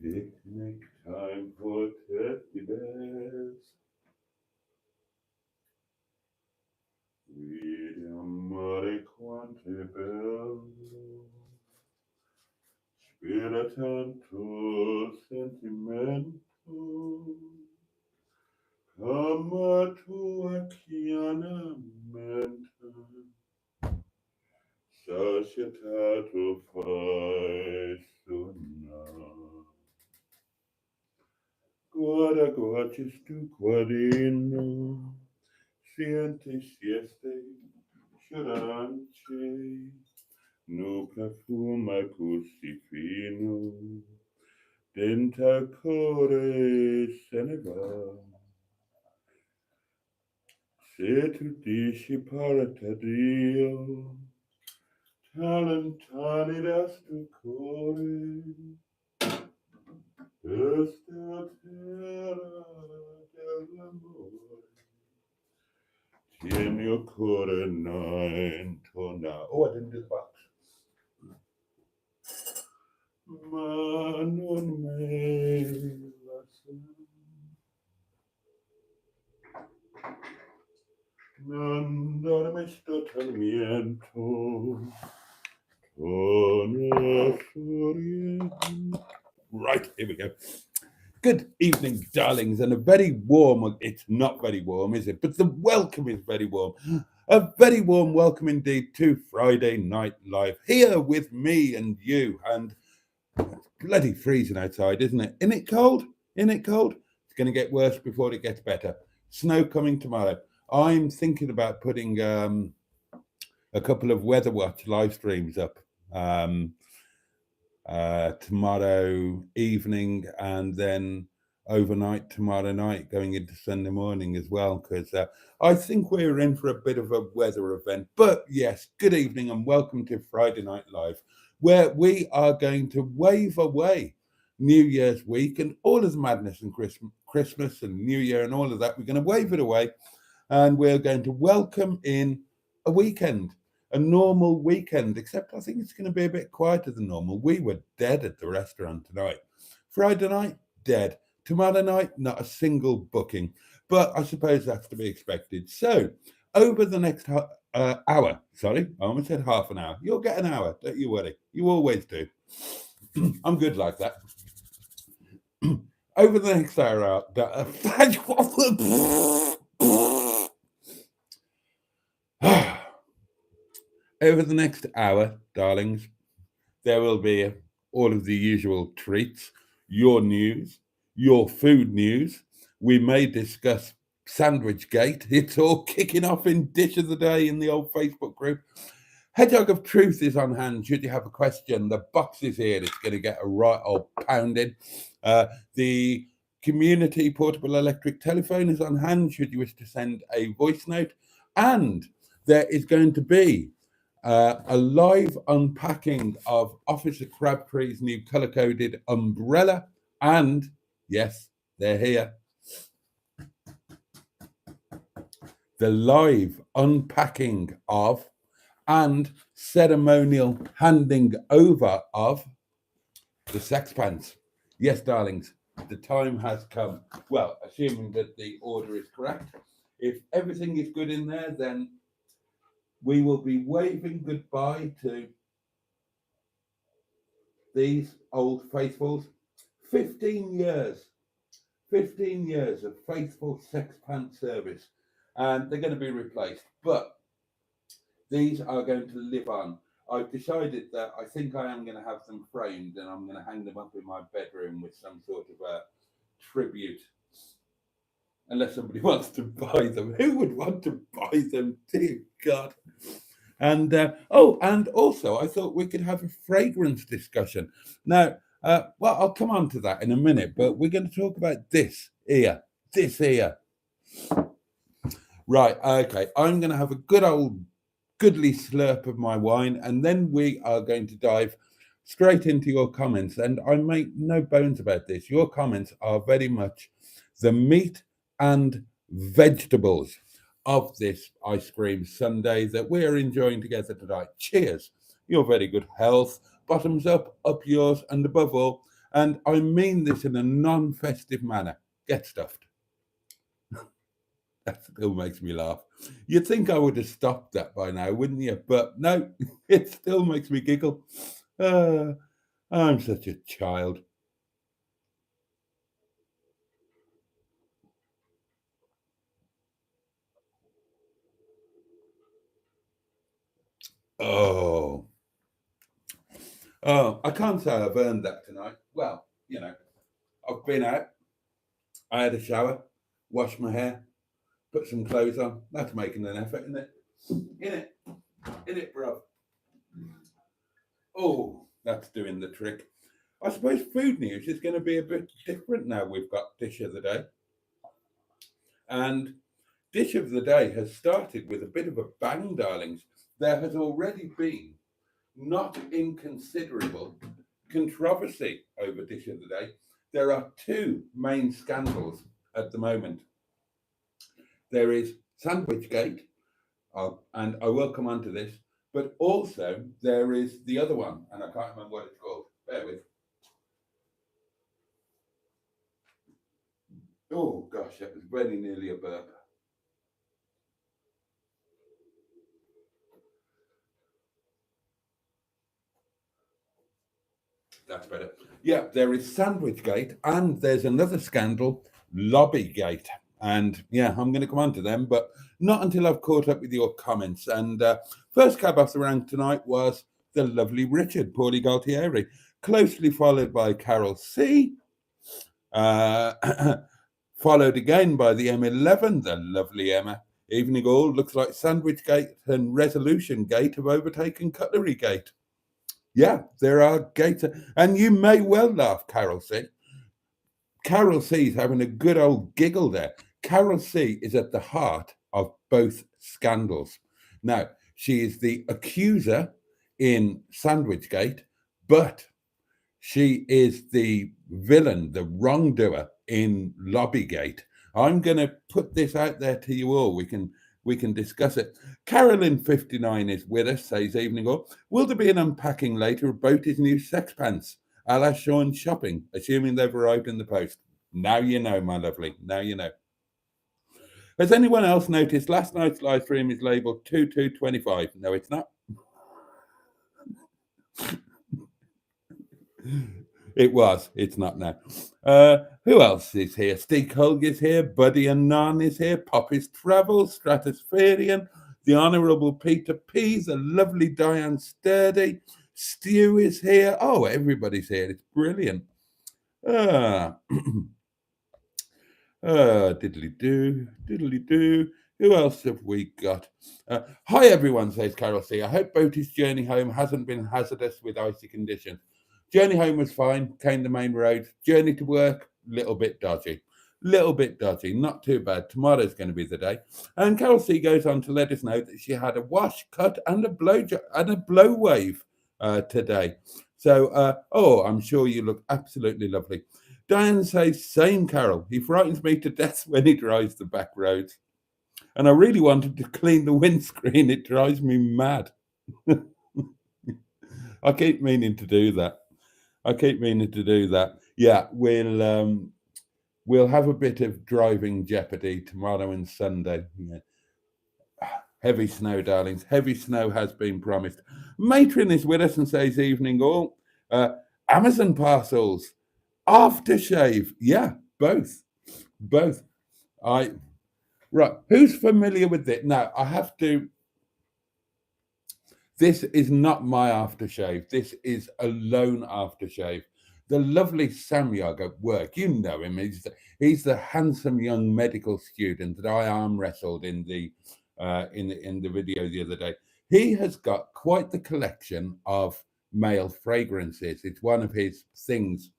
Picnic time for teddy bears. Vediamo quante bello. Spira tanto sentimento. Come tua chiaramente. Societato fai sonar. Guarda, guardi stu guardino, siente sieste, sciorance, no profuma così fino, dentro cuore se ne va. Se tu dici parata Dio, talentani da stu cuore, questa terra dell'amore. Tieni il cuore intorno. Oh, I didn't do the box. Ma non me la non darme sto tormento. Right, here we go. Good evening, darlings, and a very warm, it's not very warm, is it? But the welcome is very warm. A very warm welcome indeed to Friday Night Live, here with me and you. And it's bloody freezing outside, isn't it? Isn't it cold? Isn't it cold? It's going to get worse before it gets better. Snow coming tomorrow. I'm thinking about putting a couple of Weather Watch live streams up tomorrow evening and then overnight tomorrow night going into Sunday morning as well, because I think we're in for a bit of a weather event. But yes, good evening and welcome to Friday Night Live, where we are going to wave away New Year's week and all of the madness and Christmas and New Year and all of that. We're going to wave it away and we're going to welcome in a weekend, a normal weekend, except I think it's going to be a bit quieter than normal. We were dead at the restaurant tonight. Friday night, dead. Tomorrow night, not a single booking. But I suppose that's to be expected. So, over the next hour, sorry, I almost said half an hour. You'll get an hour, don't you worry. You always do. I'm good like that. Over the next hour, over the next hour, darlings, there will be all of the usual treats, your news, your food news. We may discuss Sandwich Gate. It's all kicking off in Dish of the Day in the old Facebook group. Hedgehog of Truth is on hand. Should you have a question, the box is here. It's going to get a right old pounding. The community portable electric telephone is on hand. Should you wish to send a voice note, and there is going to be a live unpacking of Officer Crabtree's new color-coded umbrella, and yes, they're here. The live unpacking of and ceremonial handing over of the Sex Pants. Yes, darlings, the time has come. Well, assuming that the order is correct. If everything is good in there, then we will be waving goodbye to these old faithfuls. 15 years of faithful Sex Pants service, and they're going to be replaced. But these are going to live on. I've decided that I think I am going to have them framed and I'm going to hang them up in my bedroom with some sort of a tribute. Unless somebody wants to buy them. Who would want to buy them? Dear God. And and also I thought we could have a fragrance discussion. Now, well, I'll come on to that in a minute, but we're going to talk about this here. Right, okay. I'm going to have a good old goodly slurp of my wine, and then we are going to dive straight into your comments. And I make no bones about this. Your comments are very much the meat and vegetables of this ice cream sundae that we're enjoying together tonight. Cheers. Your very good health. Bottoms up yours, and above all, And I mean this in a non-festive manner. Get stuffed. That still makes me laugh. You'd think I would have stopped that by now, wouldn't you? But no, it still makes me giggle. Uh, I'm such a child. Oh, oh, I can't say I've earned that tonight. Well, I've been out, I had a shower, washed my hair, put some clothes on. That's making an effort, isn't it? In it, in it, bro. Oh, that's doing the trick. I suppose food news is going to be a bit different now. We've got dish of the day, and dish of the day has started with a bit of a bang, darlings. There has already been not inconsiderable controversy over dish of the day. There are two main scandals at the moment. There is Sandwichgate, and I will come on to this, but also there is the other one, and I can't remember what it's called. Bear with. Oh gosh, that was very nearly a burp. That's better. Yeah, there is Sandwichgate, and there's another scandal, Lobbygate. And yeah, I'm going to come on to them, but not until I've caught up with your comments. And first cab off the rank tonight was the lovely Richard, Paulie Galtieri, closely followed by Carol C. Uh, followed again by the M11, the lovely Emma. Evening all looks like Sandwichgate and Resolution Gate have overtaken Cutlery Gate. Yeah, there are gates. And you may well laugh, Carol C. Carol C is having a good old giggle there. Carol C is at the heart of both scandals. Now, she is the accuser in Sandwichgate, but she is the villain, the wrongdoer in Lobbygate. I'm going to put this out there to you all. We can discuss it. Carolyn 59 is with us, says evening all. Will there be an unpacking later of Boaty's new sex pants? A la Sean shopping, assuming they've arrived in the post. Now you know, my lovely. Now you know. Has anyone else noticed last night's live stream is labeled 2225? No, it's not. It was. It's not now. Who else is here? Steve Hulg is here. Buddy and Nan is here. Poppy's Travels, Stratospherian, the Honourable Peter P. The lovely Diane Sturdy. Stu is here. Oh, everybody's here. It's brilliant. Ah, diddly do, diddly do. Who else have we got? Hi, everyone, says Carol C. I hope Boaty's journey home hasn't been hazardous with icy conditions. Journey home was fine, came the main road. Journey to work, little bit dodgy. Little bit dodgy, not too bad. Tomorrow's going to be the day. And Carol C goes on to let us know that she had a wash, cut, and a blow wave today. So, I'm sure you look absolutely lovely. Diane says, same Carol. He frightens me to death when he drives the back roads. And I really wanted to clean the windscreen. It drives me mad. I keep meaning to do that. Yeah, we'll have a bit of driving jeopardy tomorrow and Sunday. Yeah. Heavy snow, darlings. Heavy snow has been promised. Matron is with us and says, evening all. Amazon parcels, aftershave. Yeah, both. Right. Who's familiar with it? Now, I have to. This is not my aftershave. This is a loan aftershave. The lovely Samyog at work, you know him. He's the handsome young medical student that I arm wrestled in the video the other day. He has got quite the collection of male fragrances. It's one of his things,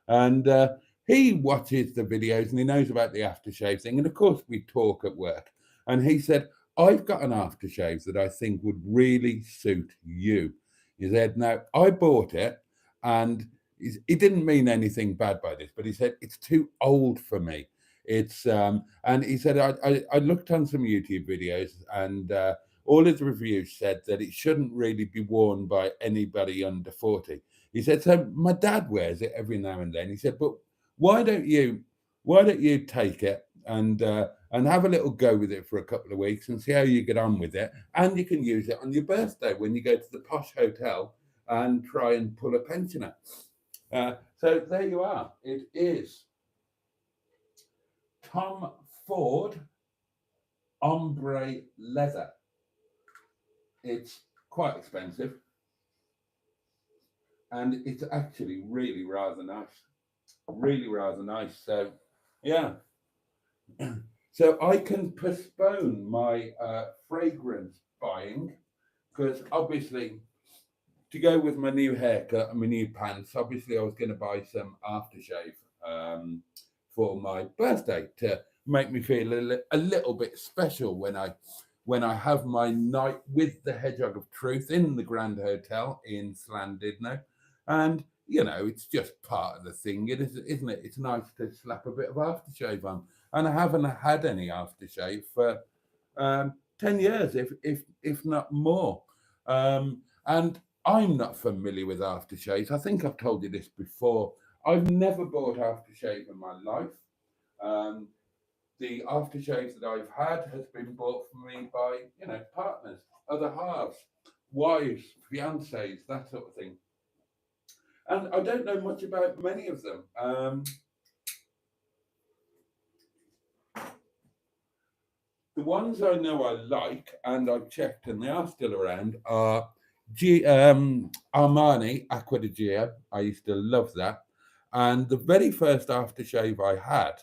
and he watches the videos and he knows about the aftershave thing. And of course, we talk at work. And he said, I've got an aftershave that I think would really suit you. He said, now, I bought it, and he didn't mean anything bad by this, but he said, it's too old for me. It's and he said, I looked on some YouTube videos, and all of the reviews said that it shouldn't really be worn by anybody under 40. He said, so my dad wears it every now and then. He said, but why don't you why don't you take it and have a little go with it for a couple of weeks and see how you get on with it, and you can use it on your birthday when you go to the posh hotel and try and pull a pensioner. So there you are. It is Tom Ford ombre leather. It's quite expensive, and it's actually really rather nice. Really rather nice. So, yeah. So I can postpone my fragrance buying because obviously to go with my new haircut and my new pants, obviously I was going to buy some aftershave for my birthday to make me feel a little bit special when I have my night with the Hedgehog of Truth in the Grand Hotel in Llandudno. And it's just part of the thing, isn't it? It's nice to slap a bit of aftershave on, and I haven't had any aftershave for 10 years, if not more. And I'm not familiar with aftershaves. I think I've told you this before. I've never bought aftershave in my life. Um, the aftershaves that I've had has been bought for me by partners, other halves, wives, fiancés, that sort of thing. And I don't know much about many of them. The ones I know I like, and I've checked, and they are still around, are Armani Acqua di Gia. I used to love that. And the very first aftershave I had,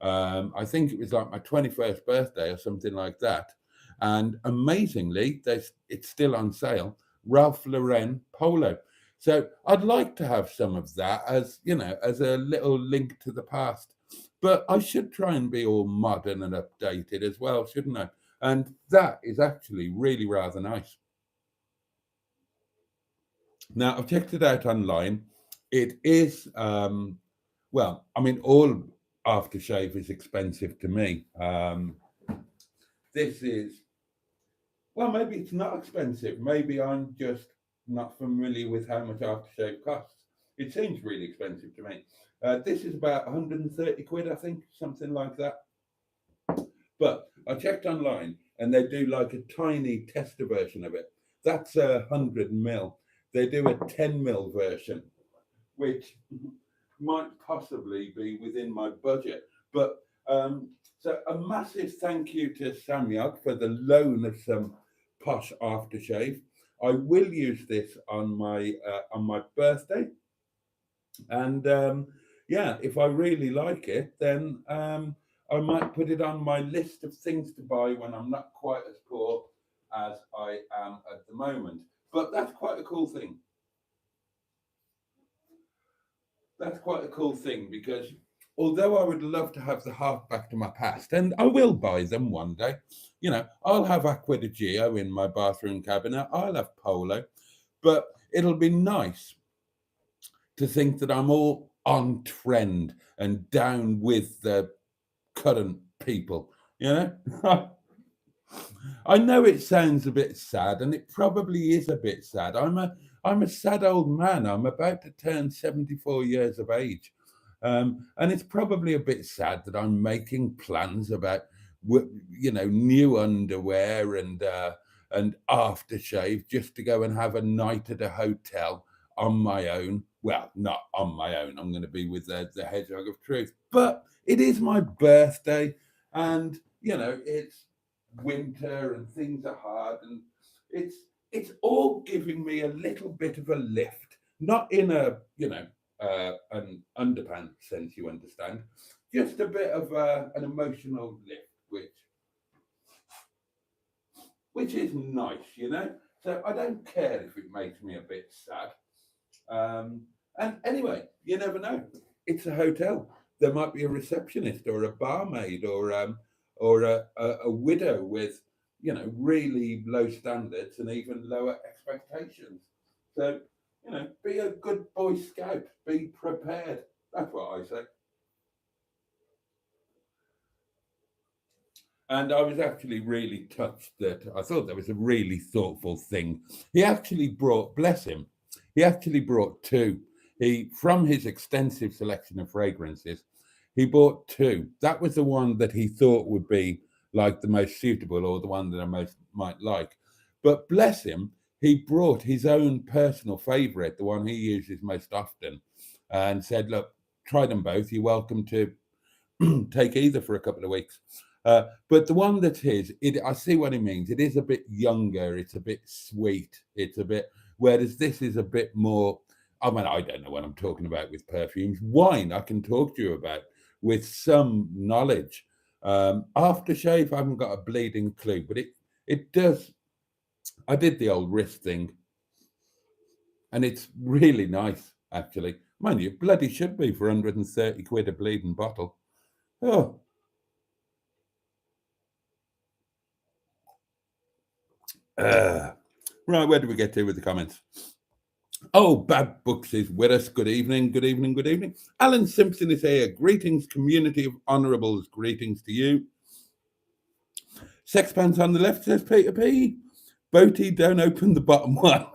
I think it was like my 21st birthday or something like that. And amazingly, it's still on sale. Ralph Lauren Polo. So I'd like to have some of that as a little link to the past. But I should try and be all modern and updated as well, shouldn't I? And that is actually really rather nice. Now, I've checked it out online. It is, well, I mean, all aftershave is expensive to me. This is, well, maybe it's not expensive. Maybe I'm just not familiar with how much aftershave costs. It seems really expensive to me. This is about 130 quid, I think, something like that. But I checked online and they do like a tiny tester version of it. That's 100 ml. They do a 10 ml version, which might possibly be within my budget. But so a massive thank you to Samyog for the loan of some posh aftershave. I will use this on my birthday, and yeah, if I really like it, then I might put it on my list of things to buy when I'm not quite as poor as I am at the moment. But that's quite a cool thing. That's quite a cool thing because although I would love to have the hark back to my past, and I will buy them one day, I'll have Acqua di Gio in my bathroom cabinet, I'll have Polo, but it'll be nice to think that I'm all on trend and down with the current people, you know? I know it sounds a bit sad, and it probably is a bit sad. I'm a sad old man. I'm about to turn 74 years of age. And it's probably a bit sad that I'm making plans about, new underwear and aftershave just to go and have a night at a hotel on my own. Well, not on my own. I'm going to be with the Hedgehog of Truth. But it is my birthday, and it's winter and things are hard, and it's all giving me a little bit of a lift, not in a an underpants sense, you understand, just a bit of an emotional lift, which is nice. So I don't care if it makes me a bit sad. And anyway, you never know. It's a hotel. There might be a receptionist or a barmaid or a widow with really low standards and even lower expectations. So be a good Boy Scout. Be prepared. That's what I say. And I was actually really touched that I thought that was a really thoughtful thing. He actually brought, bless him, He actually brought two. From his extensive selection of fragrances, he bought two. That was the one that he thought would be like the most suitable or the one that I most might like. But bless him, he brought his own personal favorite, the one he uses most often, and said, look, try them both. You're welcome to take either for a couple of weeks. But the one that is, I see what he means. It is a bit younger. It's a bit sweet. It's a bit, whereas this is a bit more. I mean, I don't know what I'm talking about with perfumes. Wine, I can talk to you about with some knowledge. Aftershave, I haven't got a bleeding clue, but it does. I did the old wrist thing, and it's really nice, actually. Mind you, bloody should be for 130 quid a bleeding bottle. Oh, right, where do we get to with the comments? Oh, Bad Books is with us. Good evening, good evening, good evening. Alan Simpson is here. Greetings, community of honourables. Greetings to you. Sexpants on the left, says Peter P. Boaty, don't open the bottom one.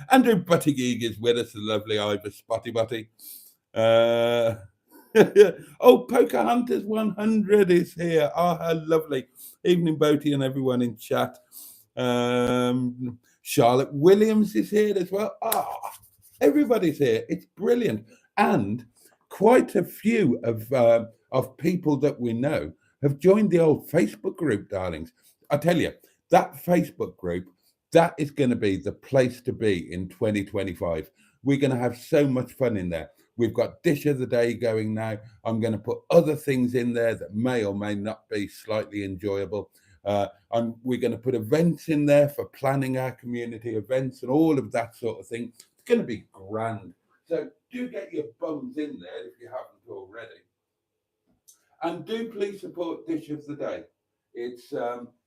Andrew Buttigieg is with us, the lovely Ivor Spotty Butty. Oh, Pocahontas 100 is here. Oh, how lovely. Evening, Boaty, and everyone in chat. Charlotte Williams is here as well. Everybody's here. It's brilliant. And quite a few of people that we know have joined the old Facebook group, darlings. I tell you, that Facebook group, that is going to be the place to be in 2025. We're going to have so much fun in there. We've got Dish of the Day going now. I'm going to put other things in there that may or may not be slightly enjoyable. We're going to put events in there for planning our community events and all of that sort of thing. It's going to be grand. So do get your bums in there if you haven't already. And do please support Dish of the Day.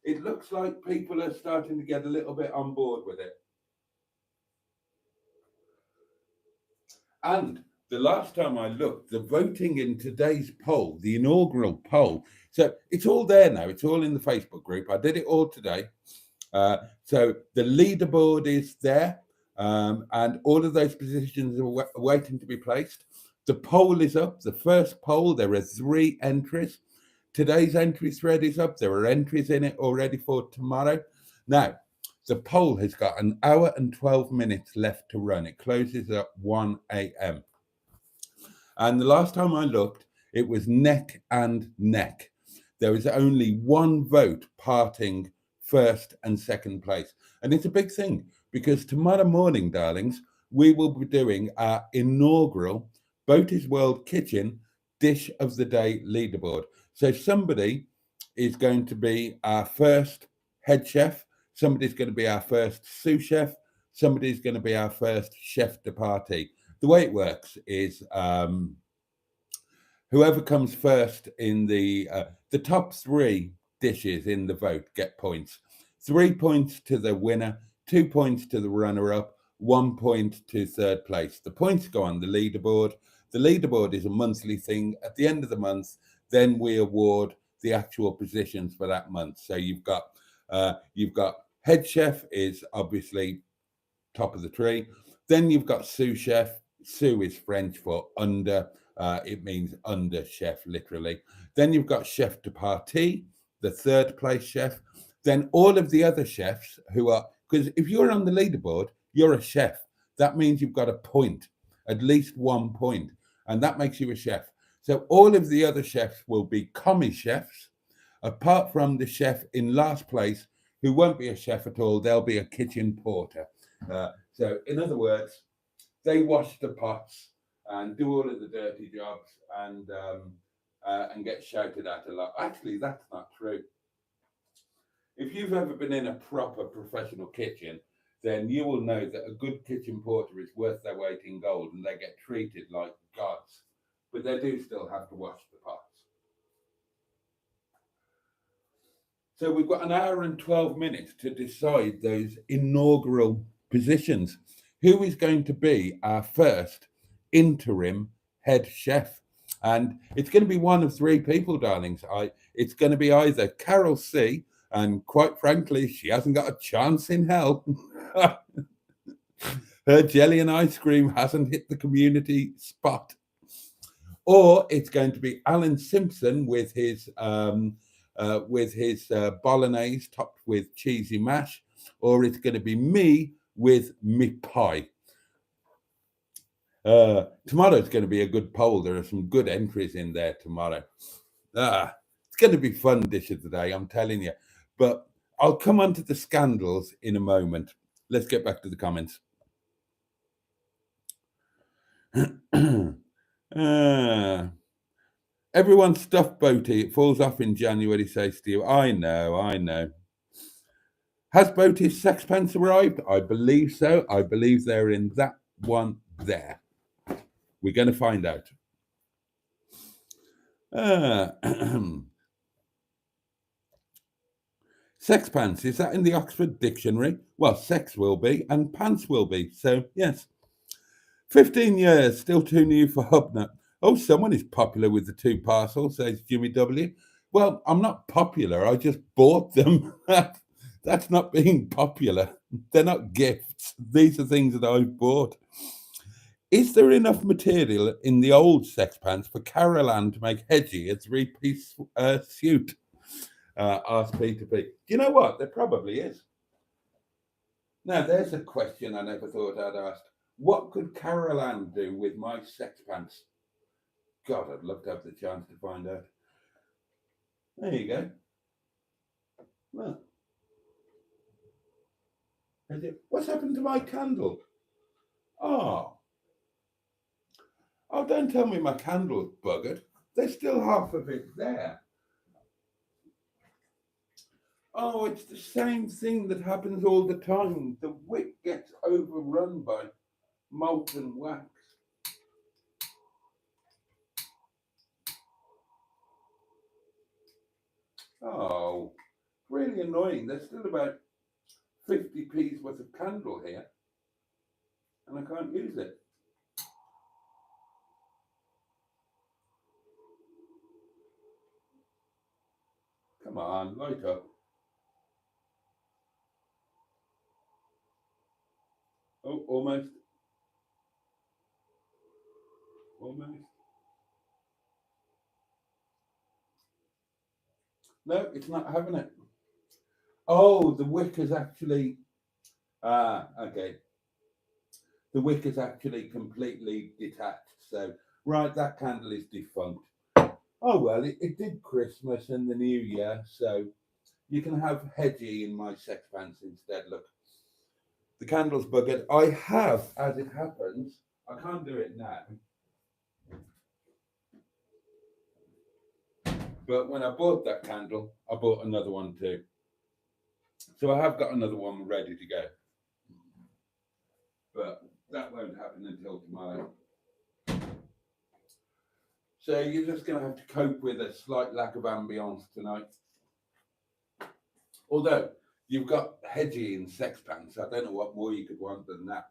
It looks like people are starting to get a little bit on board with it. And the last time I looked, the voting in today's poll, the inaugural poll, so it's all there now. It's all in the Facebook group. I did it all today. So the leaderboard is there, and all of those positions are waiting to be placed. The poll is up. The first poll, there are 3 entries. Today's entry thread is up. There are entries in it already for tomorrow. Now, the poll has got 1 hour and 12 minutes left to run. It closes at 1 a.m. And the last time I looked, it was neck and neck. There was only 1 vote parting first and second place. And it's a big thing because tomorrow morning, darlings, we will be doing our inaugural Boaty's World Kitchen Dish of the Day leaderboard. So somebody is going to be our first head chef. Somebody's going to be our first sous chef. Somebody's going to be our first chef de partie. The way it works is whoever comes first in the top 3 dishes in the vote get points. 3 points to the winner, 2 points to the runner-up, 1 point to third place. The points go on the leaderboard. The leaderboard is a monthly thing. At the end of the month, then we award the actual positions for that month. So you've got head chef is obviously top of the tree. Then you've got sous chef. Sous is French for under. It means under chef, literally. Then you've got chef de partie, the third place chef. Then all of the other chefs who are, because if you're on the leaderboard, you're a chef. That means you've got a point, at least 1 point, and that makes you a chef. So all of the other chefs will be commis chefs, apart from the chef in last place, who won't be a chef at all. They'll be a kitchen porter. So in other words, they wash the pots and do all of the dirty jobs and get shouted at a lot. Actually, that's not true. If you've ever been in a proper professional kitchen, then you will know that a good kitchen porter is worth their weight in gold and they get treated like gods. But they do still have to wash the pots. So we've got 1 hour and 12 minutes to decide those inaugural positions. Who is going to be our first interim head chef? And it's going to be one of 3 people, darlings. It's going to be either Carol C., and quite frankly, she hasn't got a chance in hell. Her jelly and ice cream hasn't hit the community spot. Or it's going to be Alan Simpson with his bolognese topped with cheesy mash, or it's going to be me with me pie. Tomorrow's going to be a good poll. There are some good entries in there tomorrow. It's going to be fun dish of the day, I'm telling you. But I'll come on to the scandals in a moment. Let's get back to the comments. Everyone stuffed Boaty. It falls off in January, says Steve. I know. Has Boaty's sexpence arrived? I believe so. I believe they're in that one there. We're going to find out. Sexpants, is that in the Oxford Dictionary? Well, sex will be, and pants will be. So, yes. 15 years, still too new for Hubnut. Oh, someone is popular with the 2 parcels, says Jimmy W. Well, I'm not popular. I just bought them. That's not being popular. They're not gifts. These are things that I've bought. Is there enough material in the old sex pants for Carol Ann to make Hedgie a 3-piece suit? Asked Peter P. Do you know what? There probably is. Now, there's a question I never thought I'd ask. What could Carol Ann do with my sex pants? God, I'd love to have the chance to find out. There you go. Well, what's happened to my candle? Oh, don't tell me my candle's buggered. There's still half of it there. Oh, it's the same thing that happens all the time. The wick gets overrun by molten wax. Oh, really annoying. There's still about 50p's worth of candle here, and I can't use it. Come on, light up. Oh, almost. No, it's not having it. Oh, the wick is actually. Okay. The wick is actually completely detached. So, right, that candle is defunct. Oh, well, it did Christmas and the New Year. So, you can have Hedgie in my sex pants instead. Look, the candle's buggered. I have, as it happens, I can't do it now. But when I bought that candle, I bought another one too. So I have got another one ready to go. But that won't happen until tomorrow. So you're just going to have to cope with a slight lack of ambience tonight. Although you've got Hedgie in sex pants, I don't know what more you could want than that.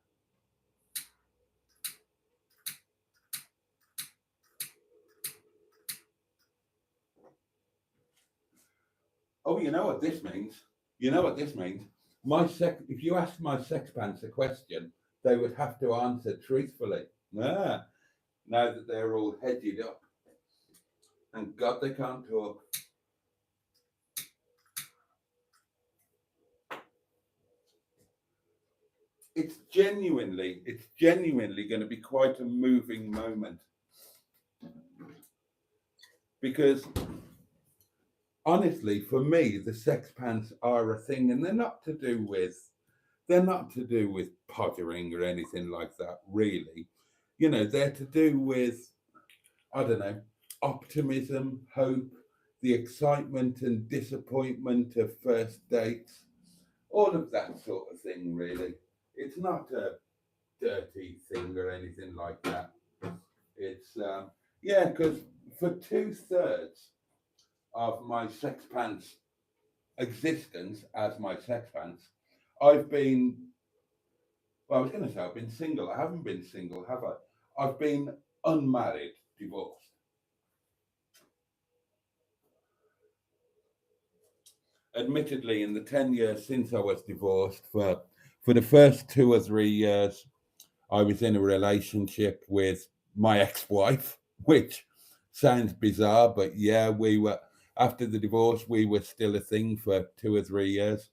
Oh, you know what this means? If you ask my sex pants a question, they would have to answer truthfully. Now that they're all hedged up. And God, they can't talk. It's genuinely going to be quite a moving moment. Because honestly, for me, the sex pants are a thing, and they're not to do with pottering or anything like that, really. You know, they're to do with, I don't know, optimism, hope, the excitement and disappointment of first dates, all of that sort of thing, really. It's not a dirty thing or anything like that. It's, because for 2/3 of my sex pants existence as my sex pants, I've been, well, I was going to say I've been single. I haven't been single, have I? I've been unmarried, divorced. Admittedly, in the 10 years since I was divorced, for the first 2 or 3 years, I was in a relationship with my ex-wife, which sounds bizarre, but yeah, we were, after the divorce, we were still a thing for 2 or 3 years.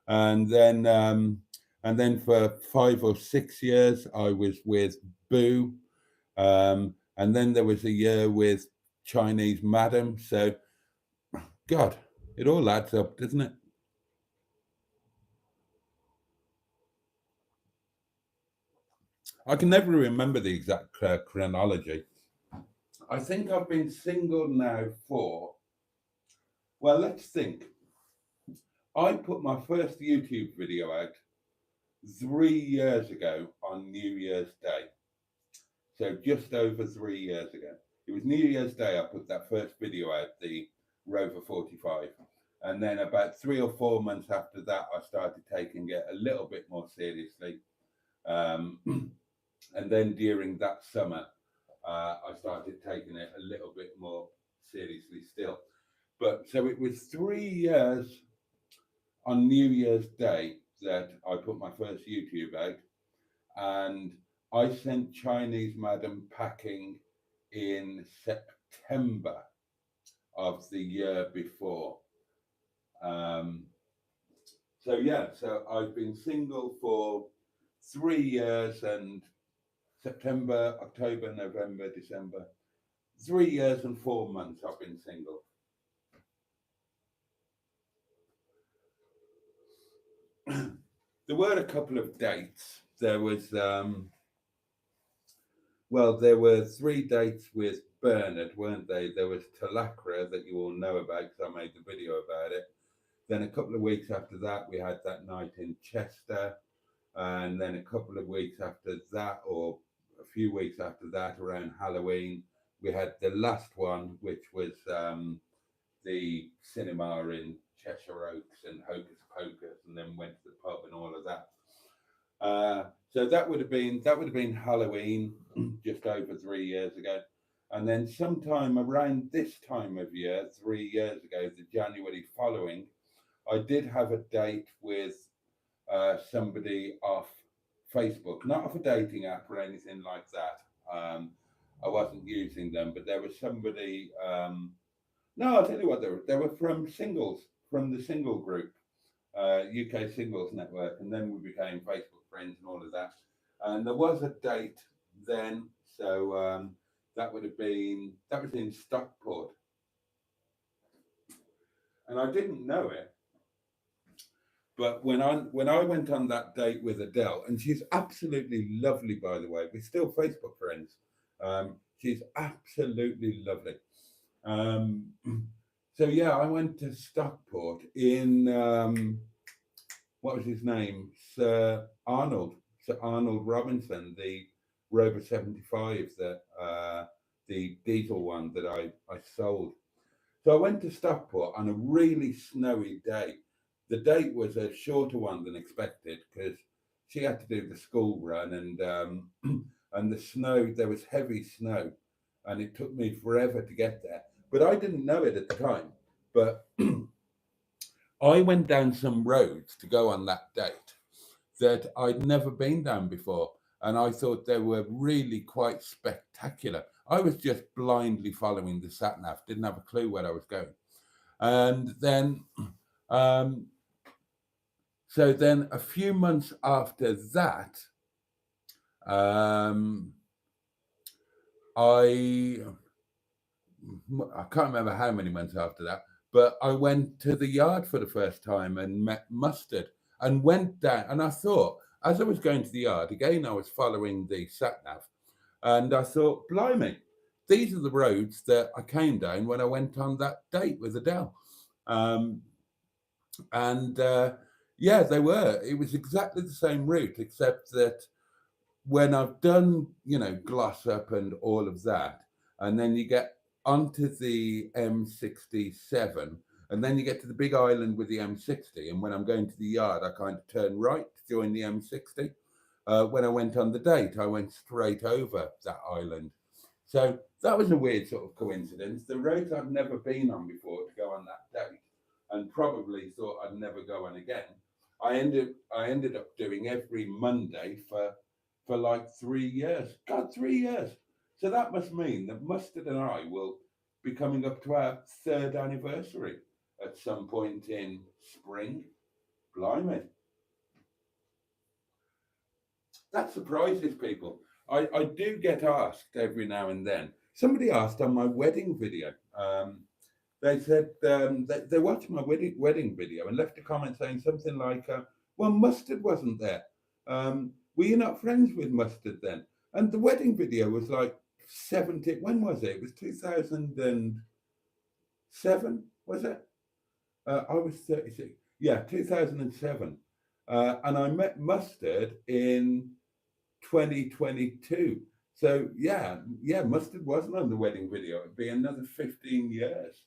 And then for 5 or 6 years, I was with Boo. And then there was a year with Chinese Madam. So, God, it all adds up, doesn't it? I can never remember the exact chronology. I think I've been single now for, well, let's think. I put my first YouTube video out 3 years ago on New Year's Day. So just over 3 years ago. It was New Year's Day I put that first video out, the Rover 45. And then about 3 or 4 months after that, I started taking it a little bit more seriously. Um, and then during that summer, I started taking it a little bit more seriously still. But so it was 3 years on New Year's Day that I put my first YouTube out, and I sent Chinese Madam packing in September of the year before. Um, so yeah, so I've been single for 3 years, and September, October, November, December, 3 years and 4 months I've been single. There were a couple of dates. There was well, there were 3 dates with Bernard, weren't they? There was Talacra that you all know about because I made the video about it. Then a couple of weeks after that, we had that night in Chester. And then a couple of weeks after that, or a few weeks after that, around Halloween, we had the last one, which was the cinema in Cheshire Oaks and Hocus Pocus, and then went to the pub and all of that. So that would have been Halloween just over 3 years ago, and then sometime around this time of year, 3 years ago, the January following, I did have a date with somebody off Facebook, not off a dating app or anything like that. I wasn't using them, but there was somebody. No, I'll tell you what they were from singles, from the single group, UK Singles Network, and then we became Facebook friends and all of that. And there was a date then, so that was in Stockport, and I didn't know it. But when I went on that date with Adele, and she's absolutely lovely, by the way, we're still Facebook friends. She's absolutely lovely. Um, so yeah, I went to Stockport in what was his name? Sir Arnold Robinson, the Rover 75, that the diesel one that I sold. So I went to Stockport on a really snowy day. The date was a shorter one than expected because she had to do the school run, and the snow, there was heavy snow, and it took me forever to get there. But I didn't know it at the time. But I went down some roads to go on that date that I'd never been down before, and I thought they were really quite spectacular. I was just blindly following the sat nav, didn't have a clue where I was going. And then, um, so then a few months after that, um, I I can't remember how many months after that, but I went to the yard for the first time and met Mustard and went down. And I thought, as I was going to the yard, again, I was following the sat nav, and I thought, blimey, these are the roads that I came down when I went on that date with Adele. Um, and yeah, they were. It was exactly the same route, except that when I've done, Gloss Up and all of that, and then you get onto the M67, and then you get to the big island with the M60. And when I'm going to the yard, I kind of turn right to join the M60. When I went on the date, I went straight over that island. So that was a weird sort of coincidence. The road I've never been on before to go on that date, and probably thought I'd never go on again. I ended up doing every Monday for for like 3 years. God, 3 years. So that must mean that Mustard and I will be coming up to our third anniversary at some point in spring. Blimey. That surprises people. I do get asked every now and then. Somebody asked on my wedding video. They said they watched my wedding video and left a comment saying something like, "Well, Mustard wasn't there. Were you not friends with Mustard then?" And the wedding video was like 70. When was it? It was 2007. Was it? I was 36. Yeah, 2007. And I met Mustard in 2022. So yeah, Mustard wasn't on the wedding video. It'd be another 15 years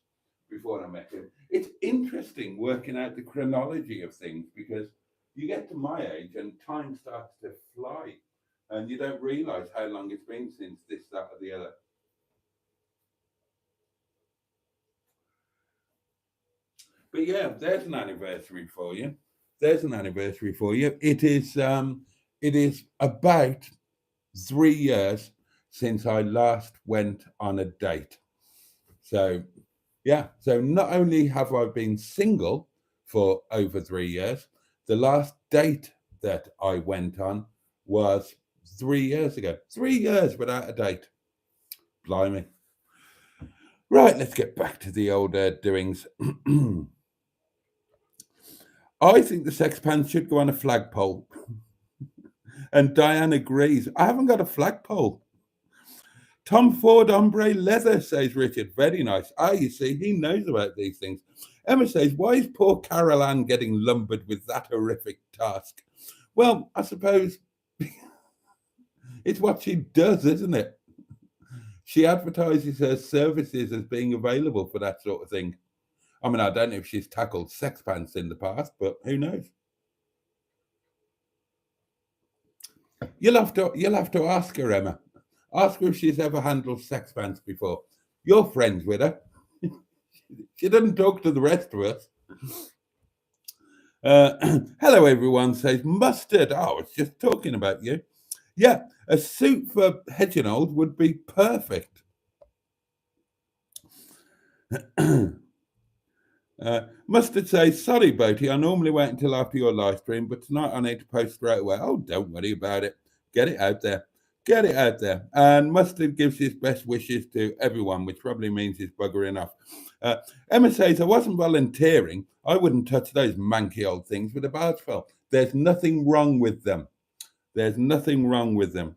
before I met him. It's interesting working out the chronology of things because you get to my age and time starts to fly and you don't realize how long it's been since this, that, or the other. But yeah, there's an anniversary for you. There's an anniversary for you. It is about 3 years since I last went on a date. So yeah, so not only have I been single for over 3 years, the last date that I went on was 3 years ago. 3 years without a date. Blimey. Right, let's get back to the old doings. I think the sex pants should go on a flagpole. And Diane agrees. I haven't got a flagpole. Tom Ford ombre leather, says Richard. Very nice. Ah, you see, he knows about these things. Emma says, why is poor Carol Ann getting lumbered with that horrific task? Well, I suppose it's what she does, isn't it? She advertises her services as being available for that sort of thing. I mean, I don't know if she's tackled sex pants in the past, but who knows? You'll have to ask her, Emma. Ask her if she's ever handled sex pants before. You're friends with her. She doesn't talk to the rest of us. Hello, everyone, says Mustard. Oh, I was just talking about you. Yeah, a suit for Hedgehonold would be perfect. Mustard says, sorry, Boaty, I normally wait until after your live stream, but tonight I need to post straight away. Oh, don't worry about it. Get it out there. Get it out there. And Mustard gives his best wishes to everyone, which probably means he's buggering off. Emma says, I wasn't volunteering. I wouldn't touch those manky old things with a barge pole. There's nothing wrong with them. There's nothing wrong with them.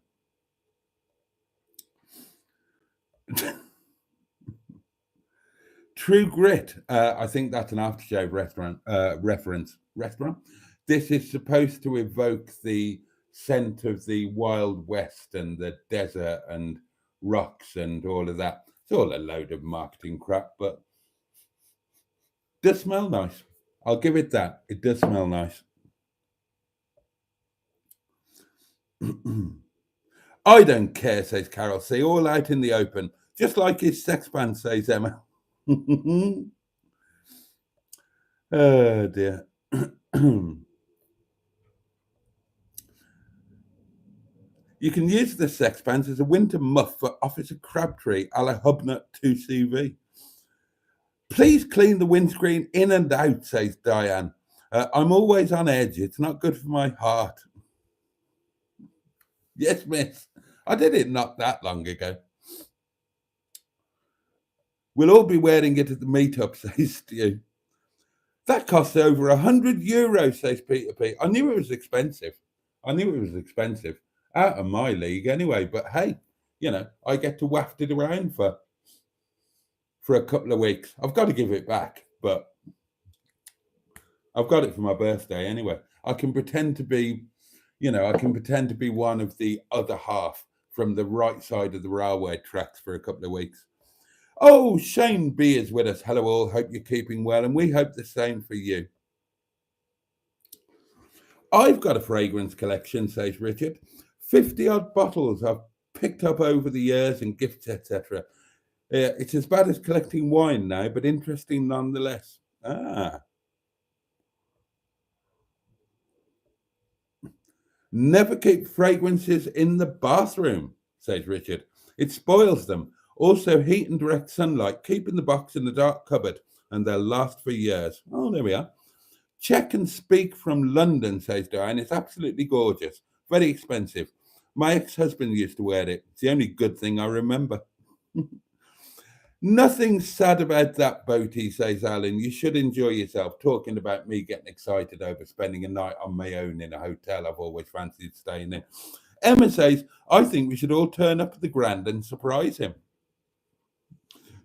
True Grit. I think that's an aftershave reference. Restaurant. This is supposed to evoke the scent of the Wild West and the desert and rocks and all of that. It's all a load of marketing crap, but it does smell nice. I'll give it that. It does smell nice. I don't care, says Carol C. All out in the open. Just like his sex band, says Emma. Oh dear. You can use the sex pants as a winter muff for Officer Crabtree a la Hubnut 2CV. Please clean the windscreen in and out, says Diane. I'm always on edge. It's not good for my heart. Yes, miss. I did it not that long ago. We'll all be wearing it at the meetup, says Stu. That costs over €100, says Peter P. I knew it was expensive. Out of my league anyway, but hey, I get to waft it around for a couple of weeks. I've got to give it back, but I've got it for my birthday anyway. I can pretend to be one of the other half from the right side of the railway tracks for a couple of weeks. Oh, Shane B is with us. Hello all, hope you're keeping well, and we hope the same for you. I've got a fragrance collection, says Richard. 50-odd bottles I've picked up over the years and gifts, etc. It's as bad as collecting wine now, but interesting nonetheless. Never keep fragrances in the bathroom, says Richard. It spoils them. Also, heat and direct sunlight. Keep in the box in the dark cupboard and they'll last for years. Oh, there we are. Check and Speak from London, says Diane. It's absolutely gorgeous. Very expensive. My ex-husband used to wear it. It's the only good thing I remember. Nothing sad about that, Boaty, says Alan. You should enjoy yourself. Talking about me getting excited over spending a night on my own in a hotel I've always fancied staying in. Emma says, I think we should all turn up at the Grand and surprise him.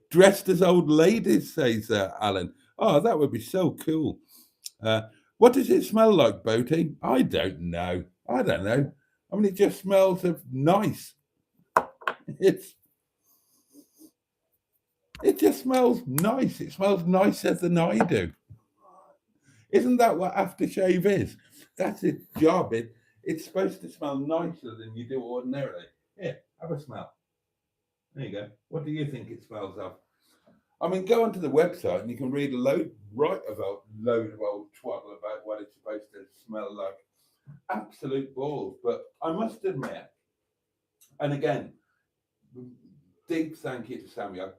Dressed as old ladies, says Alan. Oh, that would be so cool. What does it smell like, Boaty? I don't know. I mean, it just smells of nice. It just smells nice. It smells nicer than I do. Isn't that what aftershave is? That's its job. It's supposed to smell nicer than you do ordinarily. Here, have a smell. There you go. What do you think it smells of? I mean, go onto the website and you can read a load of old twaddle about what it's supposed to smell like. Absolute balls. But I must admit, and again, deep thank you to Samuel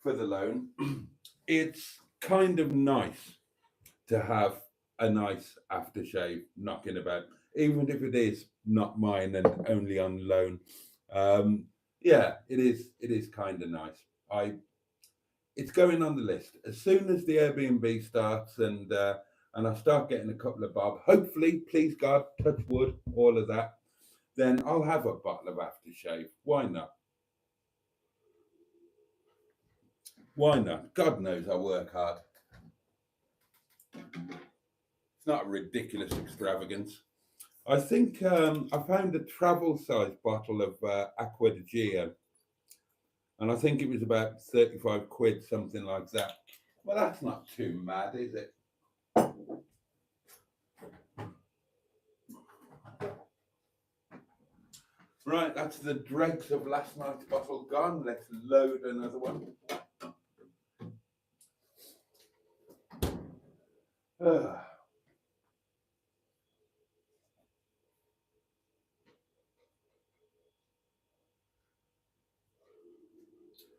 for the loan. It's kind of nice to have a nice aftershave knocking about, even if it is not mine and only on loan. Yeah, it is kind of nice. It's going on the list as soon as the Airbnb starts and I start getting a couple of bob. Hopefully, please God, touch wood, all of that. Then I'll have a bottle of aftershave. Why not? Why not? God knows I work hard. It's not a ridiculous extravagance. I think I found a travel size bottle of Aqua di Gio, and I think it was about 35 quid, something like that. Well, that's not too mad, is it? Right, that's the dregs of last night's bottle gone. Let's load another one.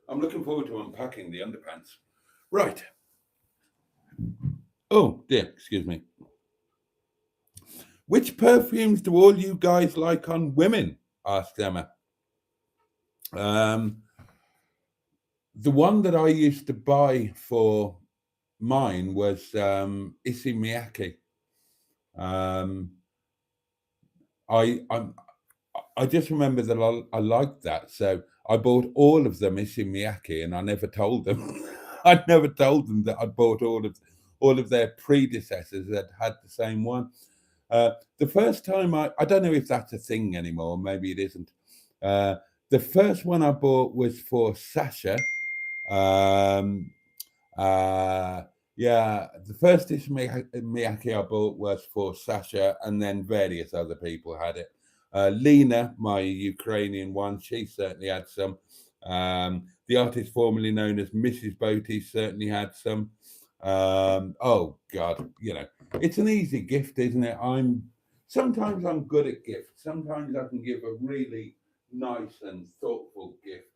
I'm looking forward to unpacking the underpants. Right. Oh, dear, excuse me. Which perfumes do all you guys like on women? Asked Emma. The one that I used to buy for mine was Issey Miyake. I just remember that I liked that, so I bought all of them Issey Miyake, and I never told them. I'd never told them that I bought all of their predecessors that had the same one. The first time I don't know if that's a thing anymore. Maybe it isn't. The first one I bought was for Sasha. Yeah, the first dish Miyake I bought was for Sasha, and then various other people had it. Lena, my Ukrainian one, she certainly had some. The artist formerly known as Mrs. Boaty certainly had some. Oh God, it's an easy gift, isn't it? Sometimes I'm good at gifts. Sometimes I can give a really nice and thoughtful gift.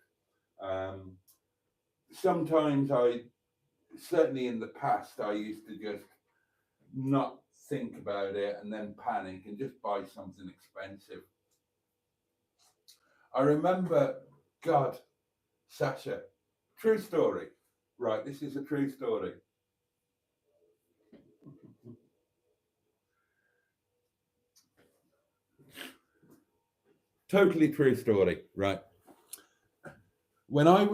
Sometimes certainly in the past, I used to just not think about it and then panic and just buy something expensive. I remember, God, Sasha, true story. Right, this is a true story. Totally true story, right? When I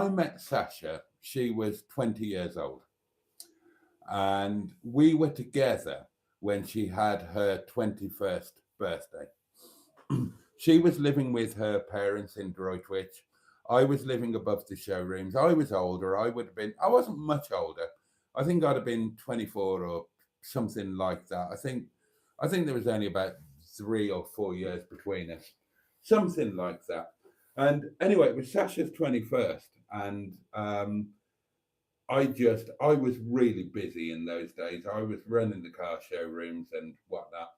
met Sasha, she was 20 years old, and we were together when she had her 21st birthday. She was living with her parents in Droitwich. I was living above the showrooms. I was older. I wasn't much older. I think I'd have been 24 or something like that. I think there was only about 3 or 4 years between us, something like that. And anyway, it was Sasha's 21st, and I was really busy in those days. I was running the car showrooms and whatnot,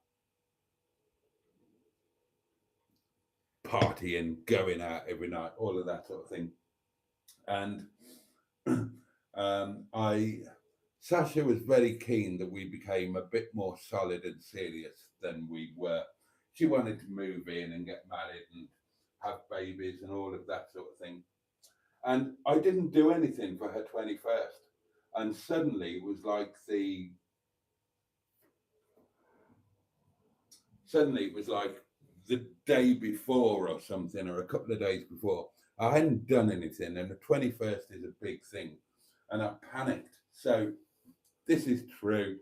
partying, going out every night, all of that sort of thing. And I Sasha was very keen that we became a bit more solid and serious than we were. She wanted to move in and get married and have babies and all of that sort of thing. And I didn't do anything for her 21st. And suddenly it was like the day before or something, or a couple of days before. I hadn't done anything, and the 21st is a big thing. And I panicked. So this is true.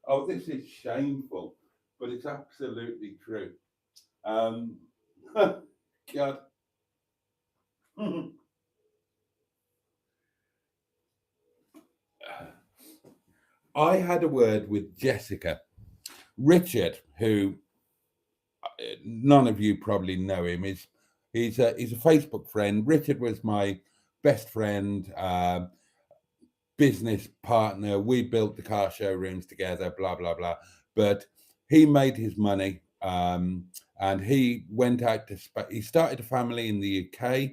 Oh, this is shameful, but it's absolutely true. God. I had a word with Jessica. Richard, who none of you probably know him, he's a Facebook friend. Richard was my best friend, business partner. We built the car showrooms together, blah blah blah. But he made his money, and he went out to he started a family in the UK.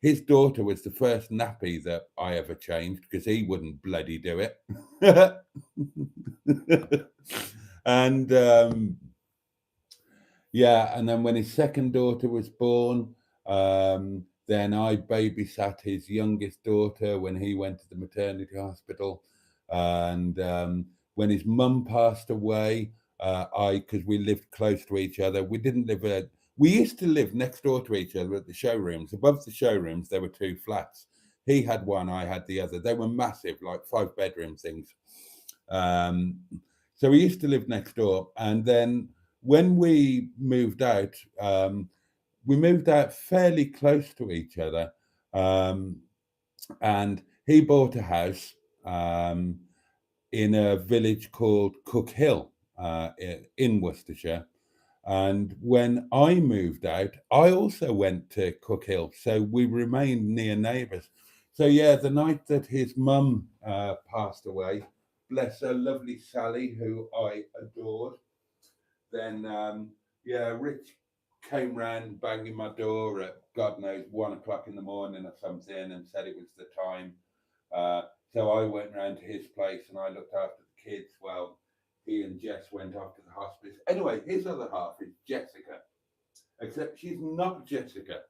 His daughter was the first nappy that I ever changed because he wouldn't bloody do it. And yeah, and then when his second daughter was born, then I babysat his youngest daughter when he went to the maternity hospital. And when his mum passed away, because we lived close to each other, we used to live next door to each other at the showrooms. Above the showrooms, there were two flats. He had one, I had the other. They were massive, like 5-bedroom things. So we used to live next door. And then when we moved out fairly close to each other. And he bought a house in a village called Cook Hill in Worcestershire. And when I moved out, I also went to Cook Hill. So we remained near neighbours. So yeah, the night that his mum passed away, bless her, lovely Sally, who I adored, then Rich came round banging my door at God knows 1 o'clock in the morning or something and said it was the time. So I went round to his place and I looked after the kids while he and Jess went off to the hospice. Anyway, his other half is Jessica, except she's not Jessica.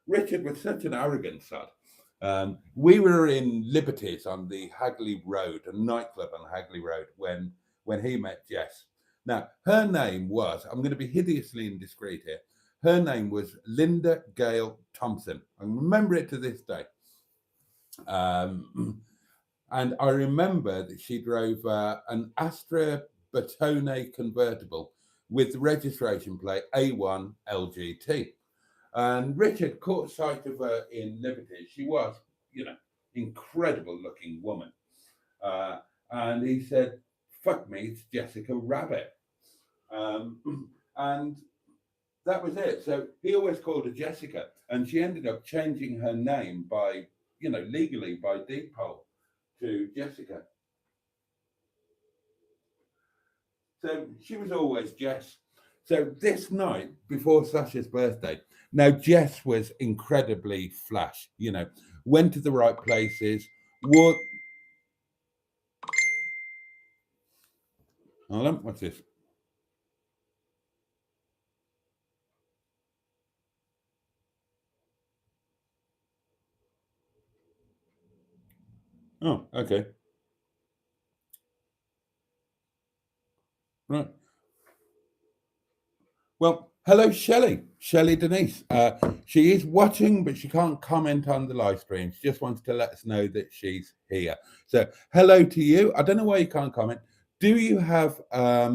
Richard was such an arrogant sod. We were in Liberties on the Hagley Road, a nightclub on Hagley Road, when he met Jess. Now, her name was, I'm going to be hideously indiscreet here, her name was Linda Gale Thompson. I remember it to this day. And I remember that she drove an Astra Bertone convertible with the registration plate A1 LGT. And Richard caught sight of her in Liberty. She was, incredible looking woman. And he said, fuck me, it's Jessica Rabbit. And that was it. So he always called her Jessica. And she ended up changing her name by, legally by deed poll to Jessica. So she was always Jess. So this night before Sasha's birthday, now Jess was incredibly flash, went to the right places, hold on, what's this? Oh, okay. Right. Well, hello, Shelley Denise. She is watching, but she can't comment on the live stream. She just wants to let us know that she's here. So hello to you. I don't know why you can't comment. Do you have a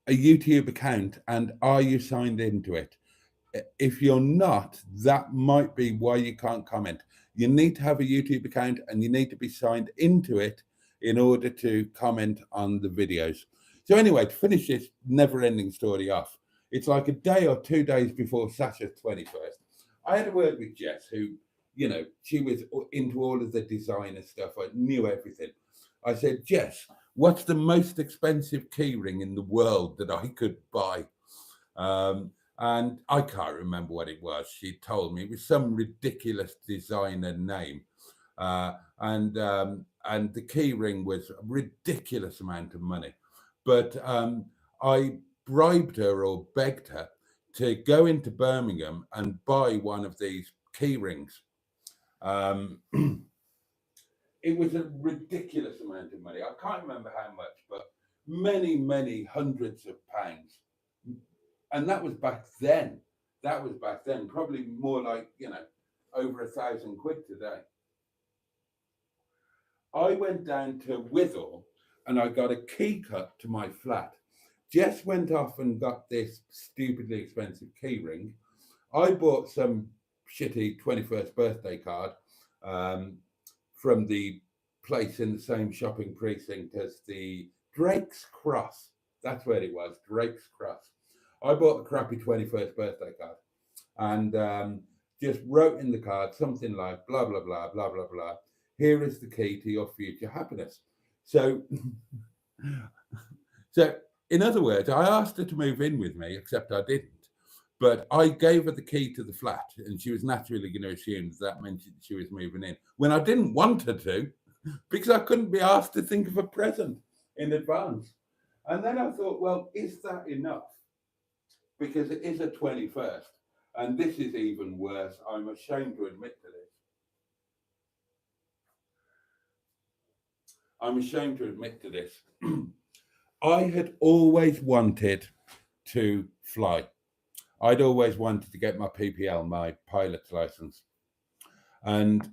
YouTube account and are you signed into it? If you're not, that might be why you can't comment. You need to have a YouTube account and you need to be signed into it in order to comment on the videos. So anyway, to finish this never-ending story off, it's like a day or 2 days before Sasha's 21st. I had a word with Jess, who you know, she was into all of the designer stuff. I knew everything. I said, Jess, what's the most expensive keyring in the world that I could buy? And I can't remember what it was. She told me it was some ridiculous designer name, and the key ring was a ridiculous amount of money. But I bribed her or begged her to go into Birmingham and buy one of these key rings. Um, it was a ridiculous amount of money. I can't remember how much, but many, many hundreds of pounds. And that was back then. That was back then. Probably more like, you know, over £1,000 today. I went down to Withall and I got a key cut to my flat. Jess went off and got this stupidly expensive key ring. I bought some shitty 21st birthday card from the place in the same shopping precinct as the Drake's Cross. That's where it was, Drake's Cross. I bought a crappy 21st birthday card and just wrote in the card something like blah, blah, blah, blah, blah, blah. Here is the key to your future happiness. So, so in other words, I asked her to move in with me, except I didn't. But I gave her the key to the flat, and she was naturally going to assume that meant she was moving in, when I didn't want her to, because I couldn't be asked to think of a present in advance. And then I thought, well, is that enough? Because it is a 21st, and this is even worse. I'm ashamed to admit to this. I'm ashamed to admit to this. I had always wanted to fly. I'd always wanted to get my PPL, my pilot's license. And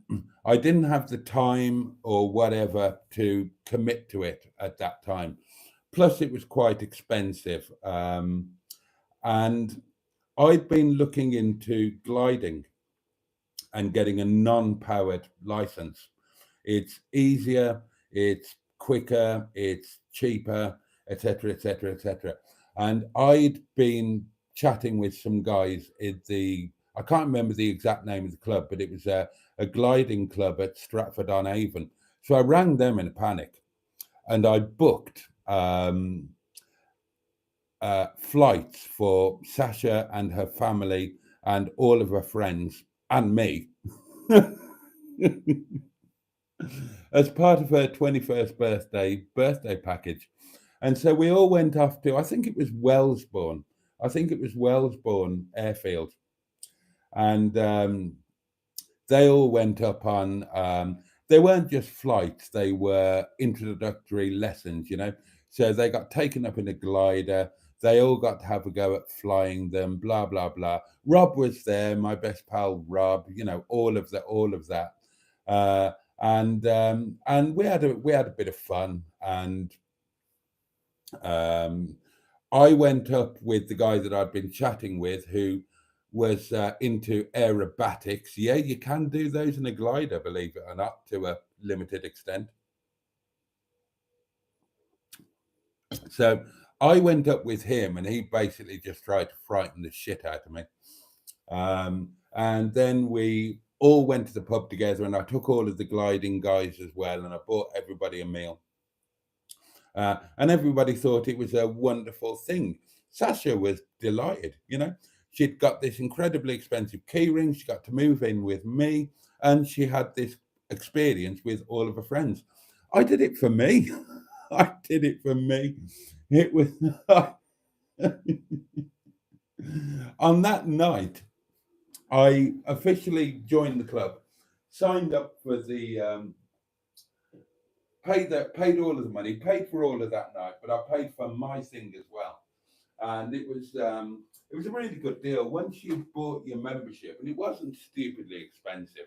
I didn't have the time or whatever to commit to it at that time. Plus, it was quite expensive. And I'd been looking into gliding and getting a non-powered license. It's easier, it's quicker, it's cheaper, etc., etc., etc. And I'd been chatting with some guys in I can't remember the exact name of the club, but it was a gliding club at Stratford-on-Avon. So I rang them in a panic and I booked flights for Sasha and her family and all of her friends and me as part of her 21st birthday package. And so we all went off to, I think it was Wellesbourne Airfield. And they all went up on, they weren't just flights, they were introductory lessons, you know. So they got taken up in a glider. They all got to have a go at flying them, blah, blah, blah. Rob was there, my best pal, Rob, you know, all of that. And we had a bit of fun. And I went up with the guy that I'd been chatting with, who was into aerobatics. Yeah, you can do those in a glider, believe it or not, to a limited extent. So I went up with him, and he basically just tried to frighten the shit out of me. And then we all went to the pub together, and I took all of the gliding guys as well, and I bought everybody a meal. And everybody thought it was a wonderful thing. Sasha was delighted, you know. She'd got this incredibly expensive key ring. She got to move in with me, and she had this experience with all of her friends. I did it for me. I did it for me. It was on that night, I officially joined the club, signed up for the paid all of the money, paid for all of that night, but I paid for my thing as well. And it was a really good deal. Once you bought your membership, and it wasn't stupidly expensive,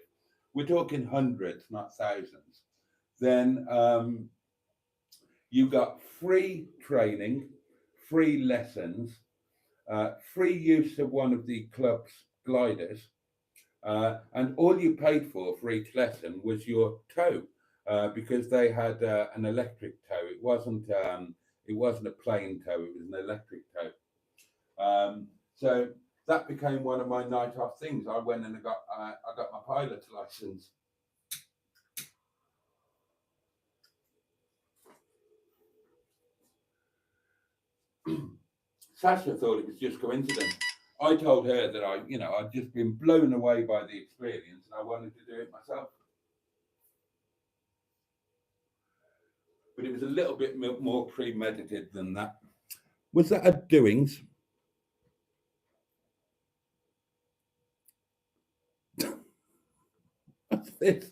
we're talking hundreds, not thousands, then you got free training, free lessons, free use of one of the club's gliders, and all you paid for each lesson was your tow, because they had an electric tow. It wasn't a plain tow; it was an electric tow. So that became one of my night off things. I went and I got my pilot's license. Sasha thought it was just coincidence. I told her that I'd just been blown away by the experience and I wanted to do it myself. But it was a little bit more premeditated than that. Was that a doings? What's this?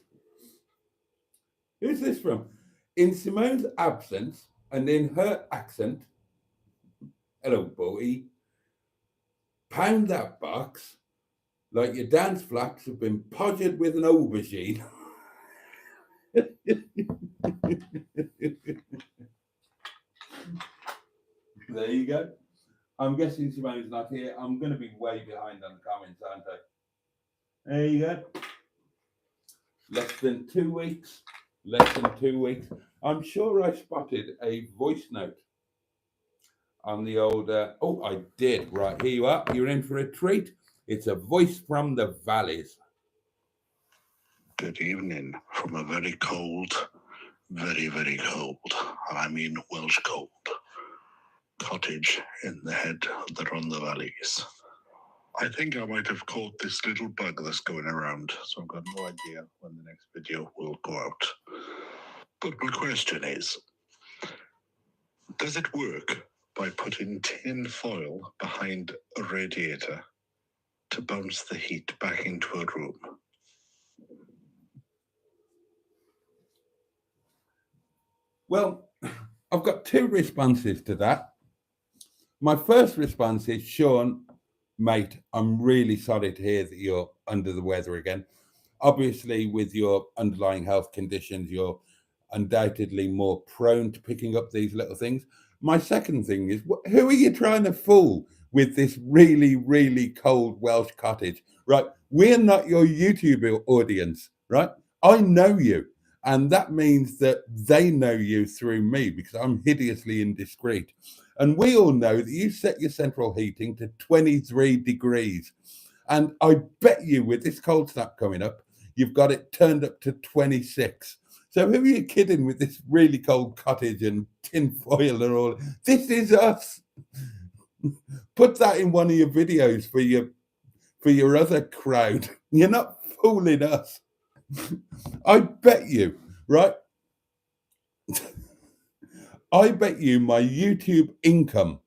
Who's this from? In Simone's absence and in her accent, hello, Boaty, pound that box like your dance flaps have been podgered with an aubergine. There you go. I'm guessing Simone's not here. I'm going to be way behind on the comments, aren't I? There you go. Less than 2 weeks. Less than 2 weeks. I'm sure I spotted a voice note on the old. Oh, I did. Right, here you are. You're in for a treat. It's a voice from the valleys. Good evening from a very cold, very, very cold, and I mean Welsh cold, cottage in the head of the Rhondda Valleys. I think I might have caught this little bug that's going around, so I've got no idea when the next video will go out. But my question is, does it work by putting tin foil behind a radiator to bounce the heat back into a room? Well, I've got two responses to that. My first response is, Sean, mate, I'm really sorry to hear that you're under the weather again. Obviously, with your underlying health conditions, you're undoubtedly more prone to picking up these little things. My second thing is, who are you trying to fool with this really, really cold Welsh cottage? Right? We're not your YouTube audience, right? I know you. And that means that they know you through me because I'm hideously indiscreet. And we all know that you set your central heating to 23 degrees. And I bet you with this cold snap coming up, you've got it turned up to 26. So who are you kidding with this really cold cottage and tin foil and all? This is us. Put that in one of your videos for your other crowd. You're not fooling us. I bet you, right? I bet you my YouTube income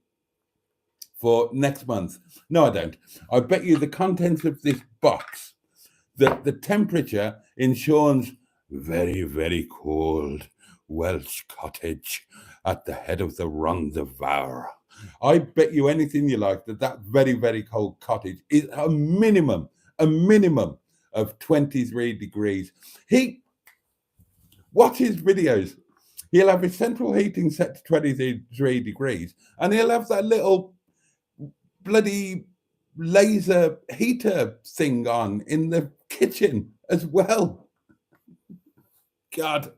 for next month. No, I don't. I bet you the contents of this box, that the temperature in Sean's very, very cold Welsh cottage at the head of the Rhondda Vawr. I bet you anything you like that very, very cold cottage is a minimum of 23 degrees. Watch his videos. He'll have his central heating set to 23 degrees and he'll have that little bloody laser heater thing on in the kitchen as well. God.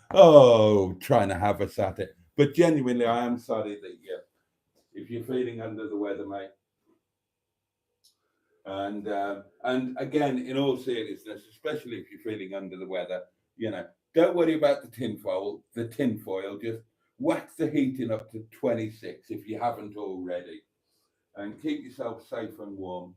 Oh, trying to have us at it. But genuinely, I am sorry that if you're feeling under the weather, mate. And again, in all seriousness, especially if you're feeling under the weather, don't worry about the tin foil. Just whack the heating up to 26 if you haven't already, and keep yourself safe and warm.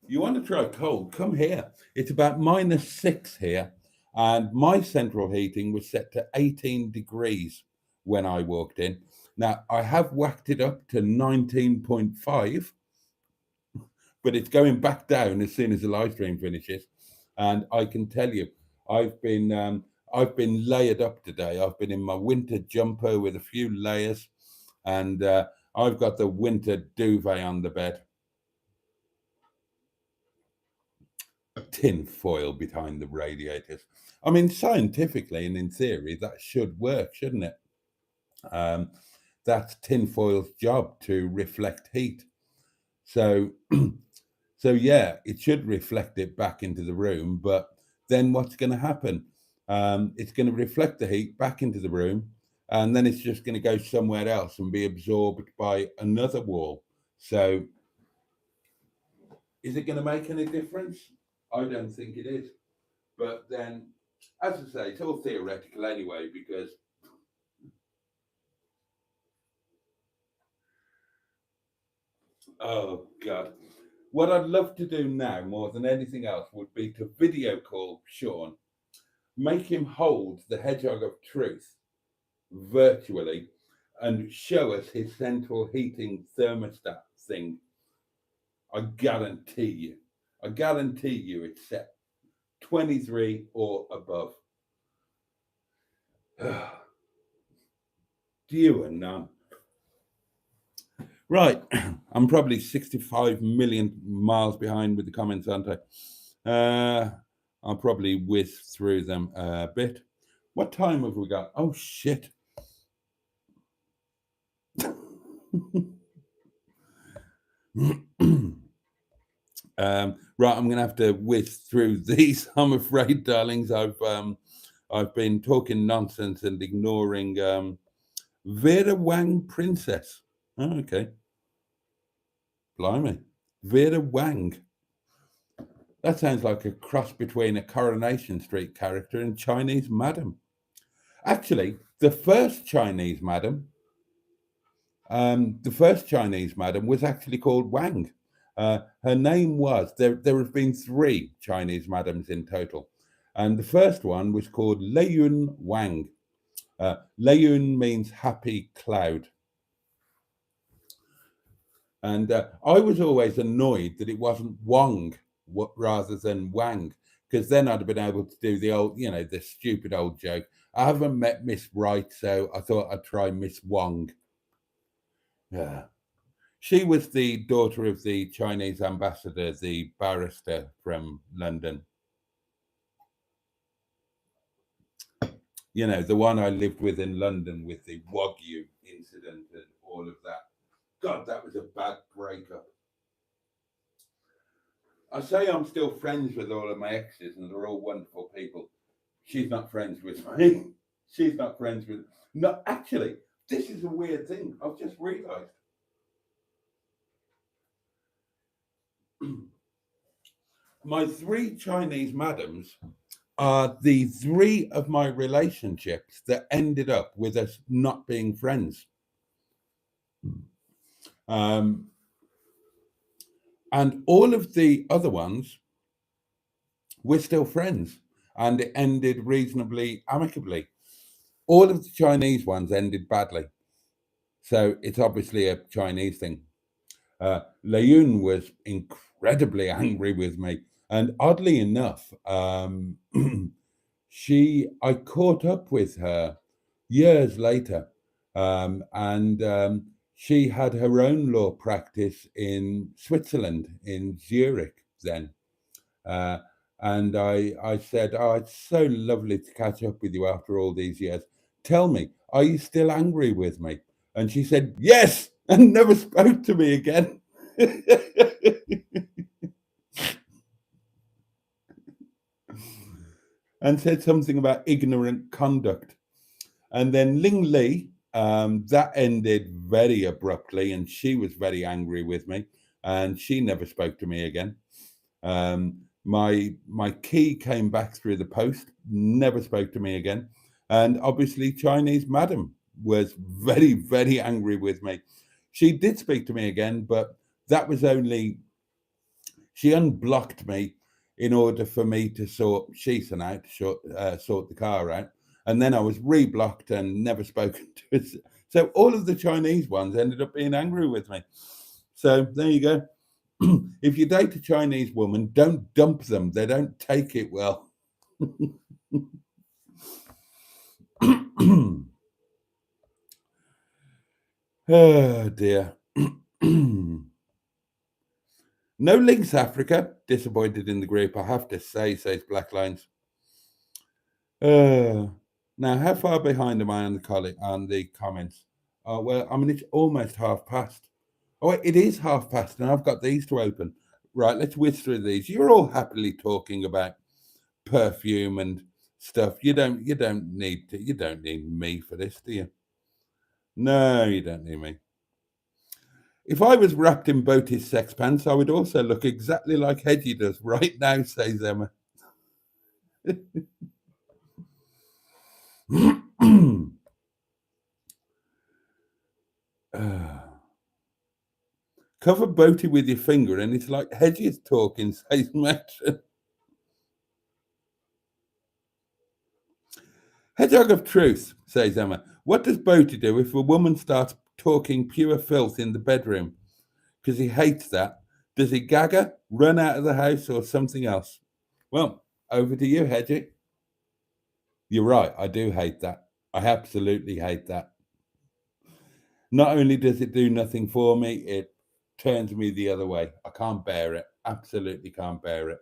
You want to try cold? Come here. It's about -6 here, and my central heating was set to 18 degrees when I walked in. Now, I have whacked it up to 19.5, but it's going back down as soon as the live stream finishes. And I can tell you, I've been layered up today. I've been in my winter jumper with a few layers, and I've got the winter duvet on the bed. Tin foil behind the radiators. I mean, scientifically and in theory, that should work, shouldn't it? That's tin foil's job, to reflect heat. So yeah, it should reflect it back into the room. But then what's going to happen? It's going to reflect the heat back into the room, and then it's just going to go somewhere else and be absorbed by another wall. So is it going to make any difference? I don't think it is. But then, as I say, it's all theoretical anyway, because oh God. What I'd love to do now more than anything else would be to video call Sean, make him hold the hedgehog of truth virtually, and show us his central heating thermostat thing. I guarantee you it's set 23 or above. You and none. Right, I'm probably 65 million miles behind with the comments, aren't I? I'll probably whiz through them a bit. What time have we got? Oh, shit. Right, I'm going to have to whiz through these. I'm afraid, darlings. I've been talking nonsense and ignoring Vera Wang Princess. Oh, okay. Blimey. Vera Wang. That sounds like a cross between a Coronation Street character and Chinese Madam. Actually, the first Chinese Madam was actually called Wang. Her name was, there have been 3 Chinese Madams in total. And the first one was called Leiyun Wang. Leiyun means happy cloud. And I was always annoyed that it wasn't Wang rather than Wang, because then I'd have been able to do the old, the stupid old joke. I haven't met Miss Wright, so I thought I'd try Miss Wang. Yeah. She was the daughter of the Chinese ambassador, the barrister from London. The one I lived with in London with the Wagyu incident and all of that. God, that was a bad breakup. I say I'm still friends with all of my exes and they're all wonderful people. She's not friends with me. She's not friends with... No, actually, this is a weird thing. I've just realised. My 3 Chinese madams are the 3 of my relationships that ended up with us not being friends. And all of the other ones, we're still friends, and it ended reasonably amicably. All of the Chinese ones ended badly. So it's obviously a Chinese thing. Leiyun was incredibly angry with me. And oddly enough, I caught up with her years later. And she had her own law practice in Switzerland, in Zurich then. And I said, oh, it's so lovely to catch up with you after all these years. Tell me, are you still angry with me? And she said, yes, and never spoke to me again. And said something about ignorant conduct. And then Ling Li, that ended very abruptly, and she was very angry with me, and she never spoke to me again. My key came back through the post, never spoke to me again. And obviously Chinese Madam was very, very angry with me. She did speak to me again, but that was only, she unblocked me in order for me to sort Sheeson out, sort the car out. And then I was reblocked and never spoken to it. So all of the Chinese ones ended up being angry with me. So there you go. If you date a Chinese woman, don't dump them. They don't take it well. Oh, dear. No links, Africa. Disappointed in the group, I have to say, says Black Lines. Now, how far behind am I on the comments? Well, I mean, it's almost past. Oh, wait, it is past, and I've got these to open. Right, let's whiz through these. You're all happily talking about perfume and stuff. You don't need me for this, do you? No, you don't need me. If I was wrapped in Boaty's sex pants, I would also look exactly like Hedgie does right now, says Emma. Cover Boaty with your finger and it's like Hedgie is talking, says Matt. Hedgehog of truth, says Emma. What does Boaty do if a woman starts talking pure filth in the bedroom? Because he hates that. Does he gag her, run out of the house, or something else? Well, over to you, Hedgie. You're right, I do hate that. I absolutely hate that. Not only does it do nothing for me, it turns me the other way. I can't bear it. Absolutely can't bear it.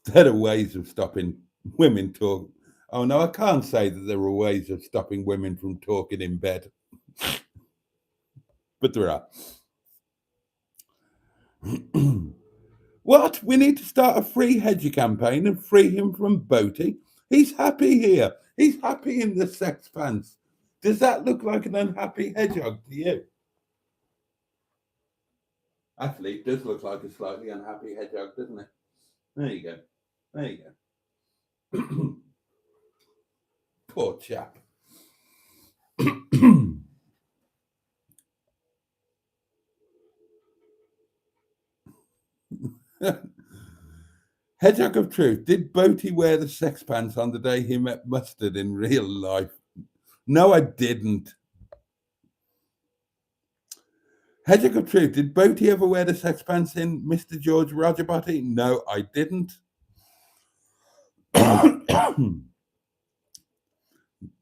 There are ways of stopping women talk. Oh no, I can't say that there are ways of stopping women from talking in bed, but there are. What? We need to start a free Hedgie campaign and free him from Boaty. He's happy here. He's happy in the sex pants. Does that look like an unhappy hedgehog to you? Actually, it does look like a slightly unhappy hedgehog, doesn't it? There you go. There you go. Poor chap. Hedgehog of truth. Did Boaty wear the sex pants on the day he met Mustard in real life? No, I didn't. Hedgehog of truth. Did Boaty ever wear the sex pants in Mr. George Roger Boaty? No, I didn't.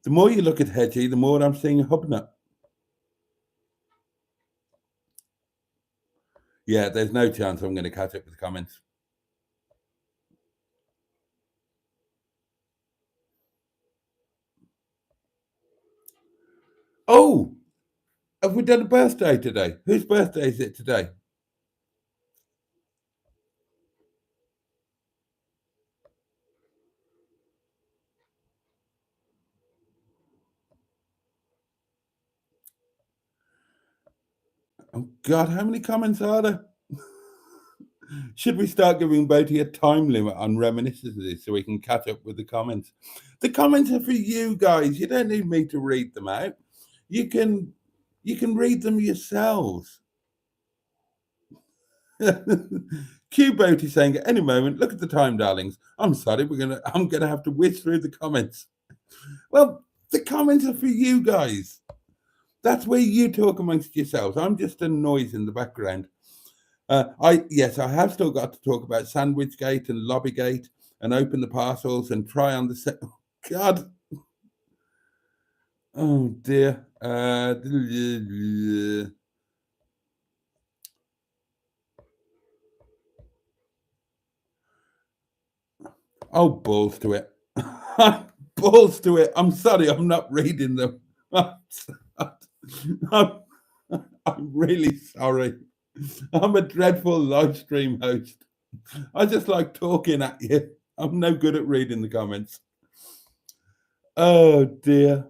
The more you look at Hedgie, the more I'm seeing a hubnut. Yeah, there's no chance I'm going to catch up with the comments. Oh, have we done a birthday today? Whose birthday is it today? Oh, God, how many comments are there? Should we start giving Boaty a time limit on reminiscences so we can catch up with the comments? The comments are for you guys. You don't need me to read them out. You can read them yourselves. Q Boaty saying at any moment, look at the time, darlings. I'm sorry, I'm gonna have to whiz through the comments. Well, the comments are for you guys. That's where you talk amongst yourselves. I'm just a noise in the background. I have still got to talk about Sandwichgate and Lobbygate and open the parcels and try on the set. Oh, God. Oh dear. Oh, balls to it. Balls to it. I'm sorry, I'm not reading them. I'm really sorry. I'm a dreadful live stream host. I just like talking at you. I'm no good at reading the comments. Oh dear.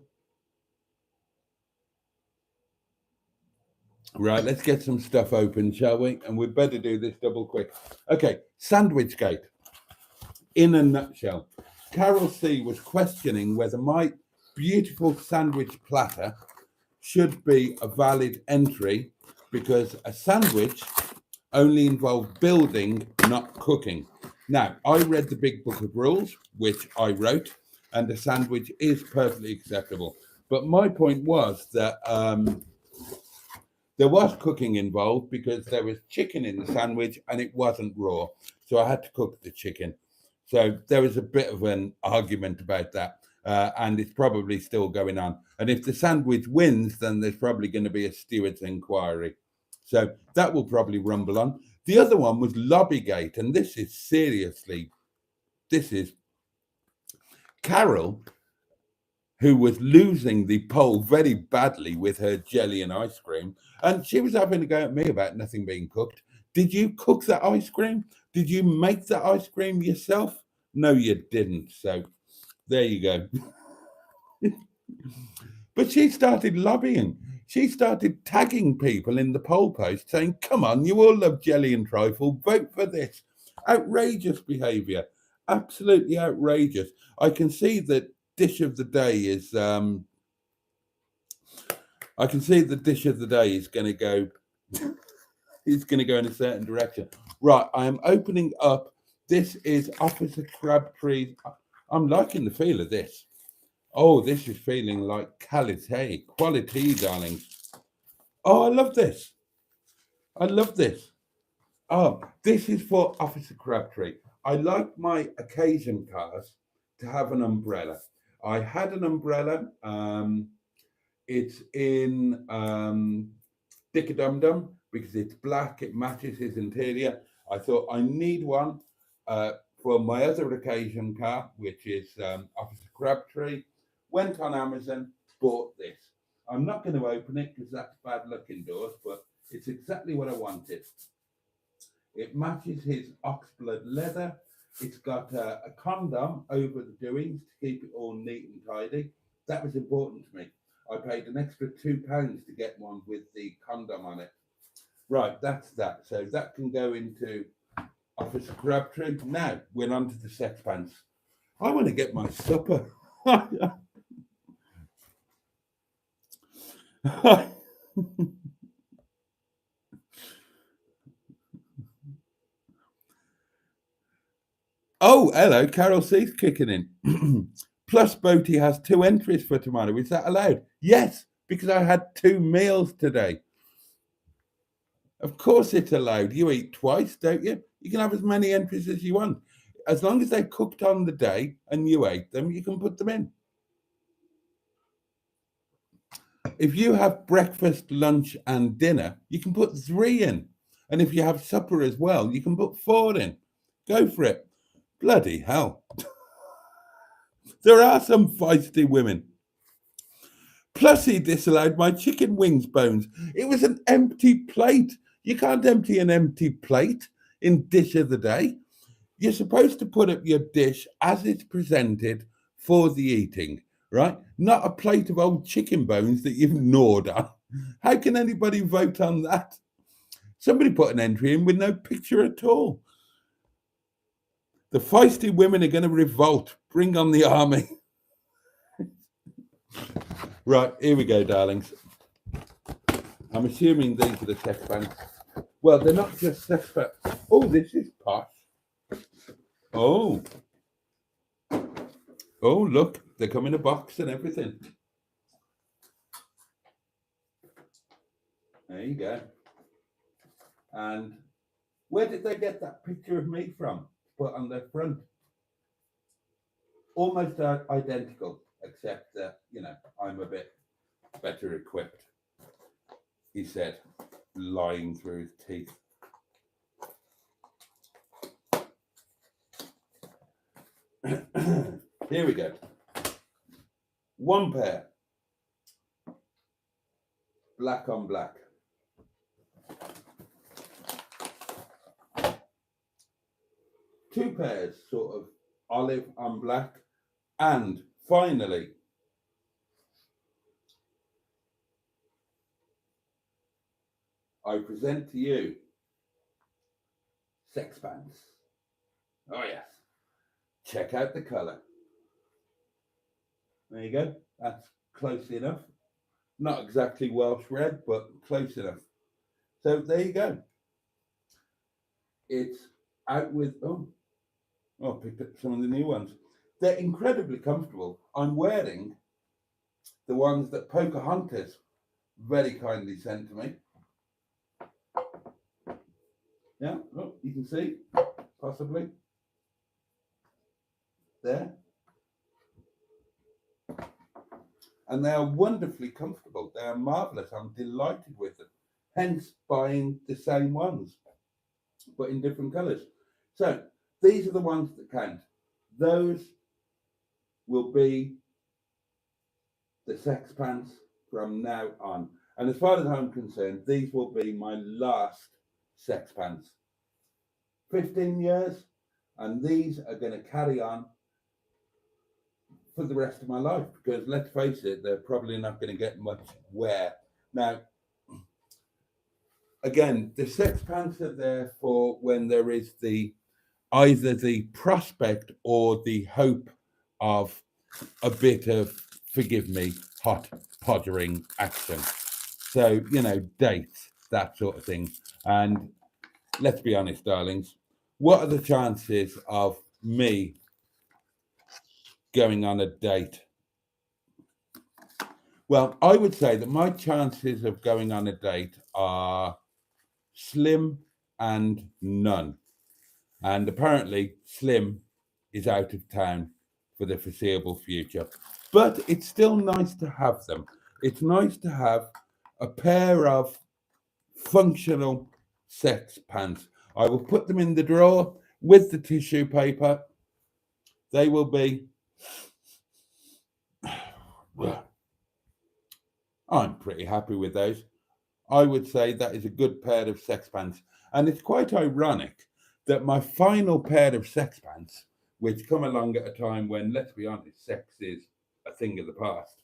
Right, let's get some stuff open, shall we? And we'd better do this double quick. Okay, Sandwichgate. In a nutshell, Carol C was questioning whether my beautiful sandwich platter should be a valid entry because a sandwich only involved building, not cooking. Now, I read the Big Book of Rules, which I wrote, and a sandwich is perfectly acceptable. But my point was that there was cooking involved because there was chicken in the sandwich and it wasn't raw. So I had to cook the chicken. So there was a bit of an argument about that. And it's probably still going on. And if the sandwich wins, then there's probably going to be a steward's inquiry. So that will probably rumble on. The other one was Lobbygate. And this is Carol, who was losing the poll very badly with her jelly and ice cream. And she was having to go at me about nothing being cooked. Did you cook that ice cream? Did you make that ice cream yourself? No, you didn't. So there you go. But she started lobbying. She started tagging people in the poll post saying, come on, you all love jelly and trifle, vote for this. Outrageous behaviour. Absolutely outrageous. I can see that dish of the day is I can see the dish of the day is gonna go is gonna go in a certain direction. Right, I am opening up. This is Officer Crabtree. I'm liking the feel of this. Oh, this is feeling like quality, darlings. Oh, I love this. I love this. Oh, this is for Officer Crabtree. I like my occasion cars to have an umbrella. I had an umbrella. It's in Dick Dum Dum because it's black. It matches his interior. I thought I need one uh, for my other occasion car, which is Officer Crabtree. Went on Amazon, bought this. I'm not going to open it because that's bad luck indoors, but it's exactly what I wanted. It matches his oxblood leather. It's got a condom over the doings to keep it all neat and tidy. That was important to me. I paid an extra £2 to get one with the condom on it. Right, that's that. So that can go into Officer Crabtree. Now we're on to the sex pants. I want to get my supper. Oh, hello, Carol C's kicking in. Plus, Boaty has 2 entries for tomorrow. Is that allowed? Yes, because I had 2 meals today. Of course, it's allowed. You eat twice, don't you? You can have as many entries as you want. As long as they're cooked on the day and you ate them, you can put them in. If you have breakfast, lunch, and dinner, you can put 3 in. And if you have supper as well, you can put 4 in. Go for it. Bloody hell. There are some feisty women. Plus, he disallowed my chicken wings bones. It was an empty plate. You can't empty an empty plate in dish of the day. You're supposed to put up your dish as it's presented for the eating, right? Not a plate of old chicken bones that you've gnawed on. How can anybody vote on that? Somebody put an entry in with no picture at all. The feisty women are going to revolt. Bring on the army. Right, here we go, darlings. I'm assuming these are the sex pants. Well, they're not just sex pants. Oh, this is posh. Oh. Oh, look, they come in a box and everything. There you go. And where did they get that picture of me from to put on their front? Almost identical, except that, I'm a bit better equipped, he said, lying through his teeth. Here we go. 1 pair. Black on black. 2 pairs, sort of olive on black. And finally, I present to you sex pants. Oh, yes. Check out the colour. There you go. That's close enough. Not exactly Welsh red, but close enough. So there you go. It's out with, I picked up some of the new ones. They're incredibly comfortable. I'm wearing the ones that Pocahontas very kindly sent to me. Yeah, look, you can see, possibly. There. And they are wonderfully comfortable. They are marvellous. I'm delighted with them. Hence buying the same ones, but in different colours. So these are the ones that count. Those will be the sex pants from now on. And as far as I'm concerned, these will be my last sex pants. 15 years, and these are going to carry on for the rest of my life, because let's face it, they're probably not going to get much wear. Now, again, the sex pants are there for when there is either the prospect or the hope of a bit of, forgive me, hot pottering action. So, dates, that sort of thing. And let's be honest, darlings, what are the chances of me going on a date? Well, I would say that my chances of going on a date are slim and none. And apparently, Slim is out of town for the foreseeable future. But it's still nice to have them. It's nice to have a pair of functional sex pants. I will put them in the drawer with the tissue paper. They will be. Well, I'm pretty happy with those. I would say that is a good pair of sex pants. And it's quite ironic that my final pair of sex pants, which come along at a time when, let's be honest, sex is a thing of the past,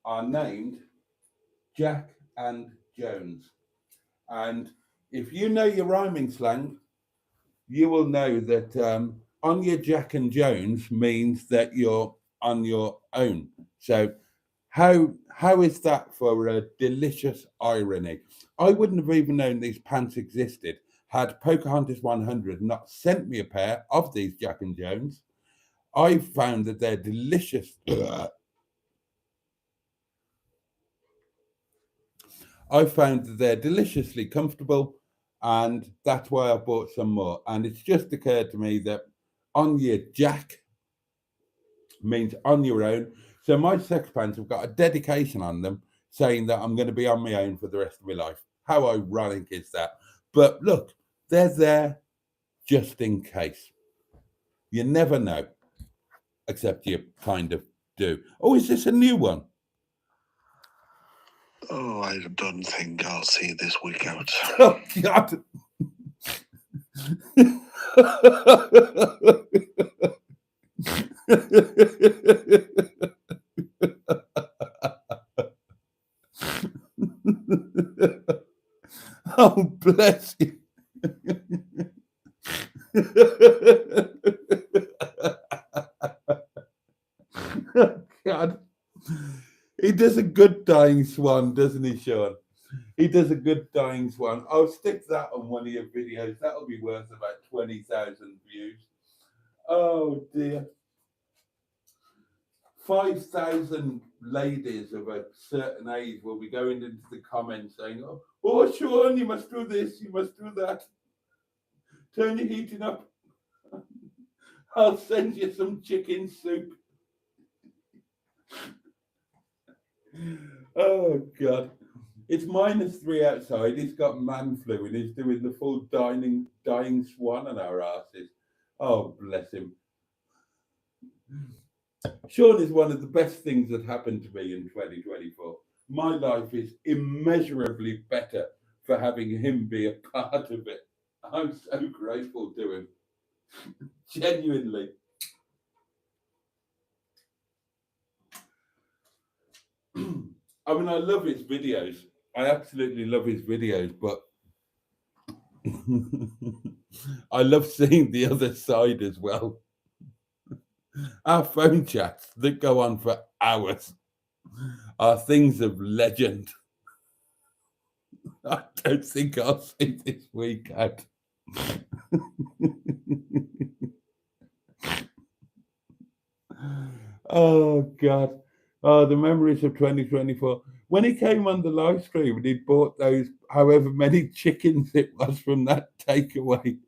are named Jack and Jones. And if you know your rhyming slang, you will know that on your Jack and Jones means that you're on your own. So how is that for a delicious irony? I wouldn't have even known these pants existed had Pocahontas 100 not sent me a pair of these Jack and Jones. I found that they're delicious. I found that they're deliciously comfortable, and that's why I bought some more. And it's just occurred to me that on your Jack means on your own. So my sex pants have got a dedication on them saying that I'm going to be on my own for the rest of my life. How ironic is that? But look, they're there just in case. You never know, except you kind of do. Oh, is this a new one? Oh, I don't think I'll see this week out. Oh, God. Oh, bless you. God. He does a good dying swan, doesn't he, Sean? He does a good dying swan. I'll stick that on one of your videos. That'll be worth about 20,000 views. Oh, dear. 5,000 ladies of a certain age will be going into the comments saying, oh, Sean, you must do this, you must do that. Turn your heating up. I'll send you some chicken soup. Oh, God. It's -3 outside. He's got man flu and he's doing the full dying swan on our asses. Oh, bless him. Sean is one of the best things that happened to me in 2024. My life is immeasurably better for having him be a part of it. I'm so grateful to him. Genuinely. I mean, I love his videos. I absolutely love his videos, but I love seeing the other side as well. Our phone chats that go on for hours are things of legend. I don't think I'll see this week out. Oh, God. Oh, the memories of 2024. When he came on the live stream and he'd bought those however many chickens it was from that takeaway,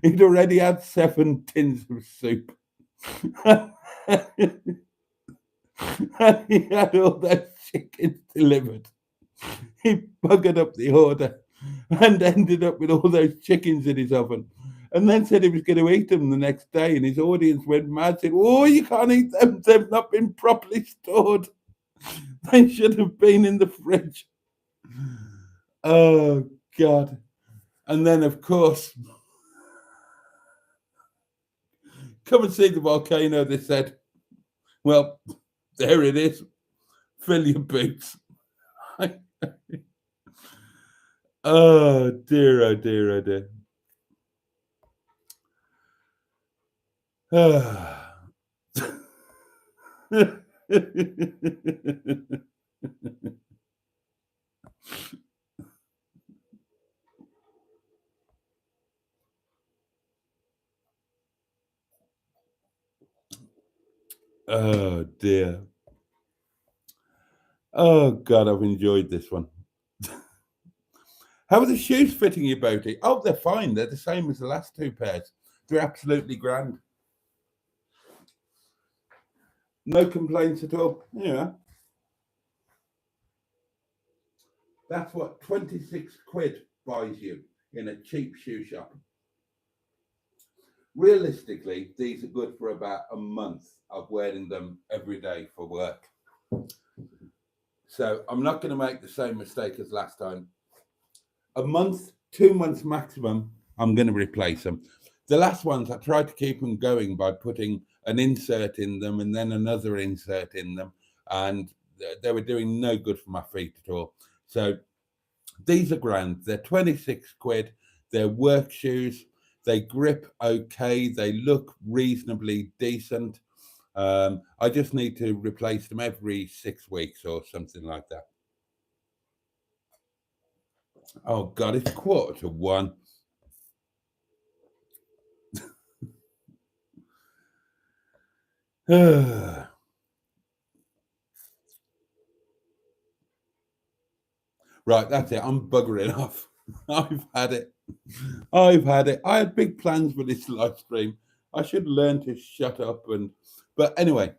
he'd already had 7 tins of soup. And he had all those chickens delivered. He buggered up the order and ended up with all those chickens in his oven. And then said he was going to eat them the next day. And his audience went mad, said, oh, you can't eat them. They've not been properly stored. They should have been in the fridge. Oh, God. And then, of course, come and see the volcano, they said. Well, there it is. Fill your boots. Oh dear, oh dear, oh dear. Oh dear. Oh God, I've enjoyed this one. How are the shoes fitting you, Boaty? Oh, they're fine. They're the same as the last two pairs. They're absolutely grand. No complaints at all. Yeah. That's what 26 quid buys you in a cheap shoe shop. Realistically, these are good for about a month of wearing them every day for work. So I'm not going to make the same mistake as last time. A month, 2 months maximum, I'm going to replace them. The last ones, I tried to keep them going by putting an insert in them and then another insert in them. And they were doing no good for my feet at all. So these are grand. They're 26 quid. They're work shoes. They grip okay. They look reasonably decent. I just need to replace them every 6 weeks or something like that. Oh God, it's 1:15. Right, that's it. I'm buggering off. I've had it. I've had it. I had big plans for this live stream. I should learn to shut up but anyway,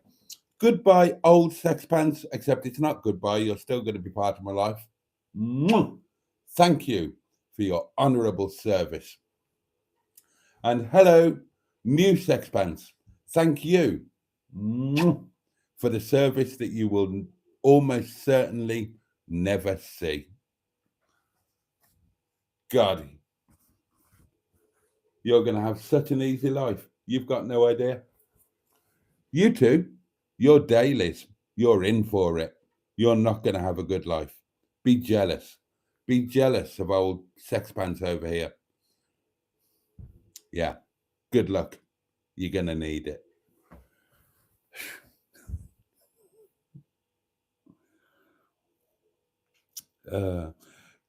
goodbye, old sex pants, except it's not goodbye. You're still going to be part of my life. Mwah! Thank you for your honourable service. And hello, new sex pants. Thank you for the service that you will almost certainly never see. God, you're going to have such an easy life. You've got no idea. You two, you're dailies. You're in for it. You're not going to have a good life. Be jealous. Be jealous of old sex pants over here. Yeah, good luck. You're going to need it.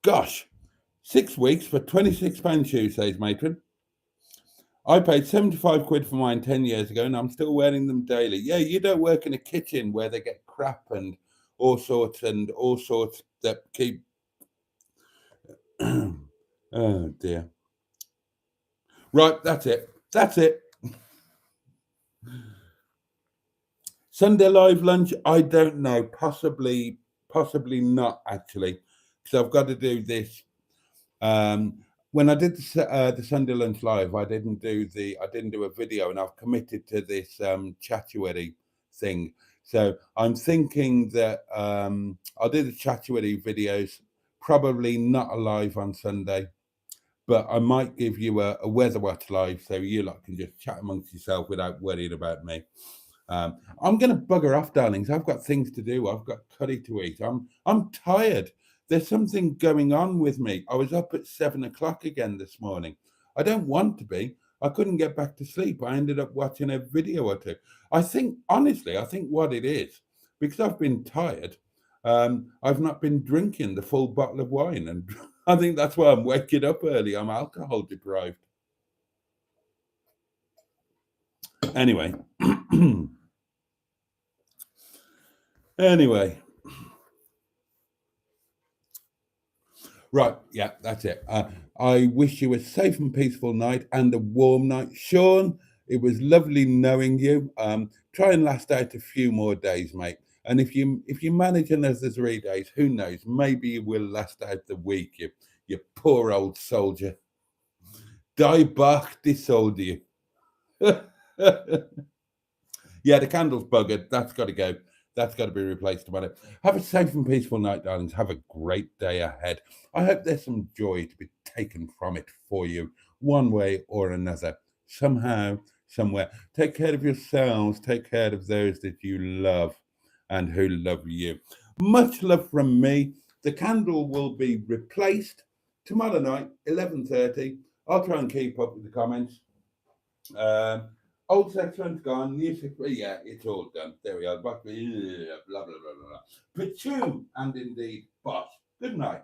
Gosh, 6 weeks for £26 shoes, says Matron. I paid 75 quid for mine 10 years ago and I'm still wearing them daily. Yeah, you don't work in a kitchen where they get crap and all sorts that keep... Oh dear. Right, that's it. That's it. Sunday live lunch, I don't know. Possibly not, actually, because I've got to do this. When I did the Sunday lunch live, I didn't do a video, and I've committed to this Chatuary thing. So I'm thinking that I'll do the Chatuary videos, probably not live on Sunday, but I might give you a weather watch live, so you lot can just chat amongst yourself without worrying about me. I'm going to bugger off, darlings. I've got things to do. I've got curry to eat. I'm tired. There's something going on with me. I was up at 7 o'clock again this morning. I don't want to be. I couldn't get back to sleep. I ended up watching a video or two. Honestly, I think what it is, because I've been tired, I've not been drinking the full bottle of wine. And I think that's why I'm waking up early. I'm alcohol deprived. Anyway. Anyway. Right, yeah, that's it. I wish you a safe and peaceful night and a warm night. Sean, it was lovely knowing you. Try and last out a few more days, mate. And if you manage another 3 days, who knows? Maybe you will last out the week, you poor old soldier. Die Bach, die soldier. Yeah, the candle's buggered. That's got to go. That's got to be replaced tomorrow. Have a safe and peaceful night, darlings. Have a great day ahead. I hope there's some joy to be taken from it for you, one way or another. Somehow, somewhere. Take care of yourselves. Take care of those that you love and who love you. Much love from me. The candle will be replaced tomorrow night, 11:30. I'll try and keep up with the comments. Old section's gone, new section, yeah, it's all done. There we are. Blah, blah, blah, blah, blah. Pachoo, and indeed, boss. Good night.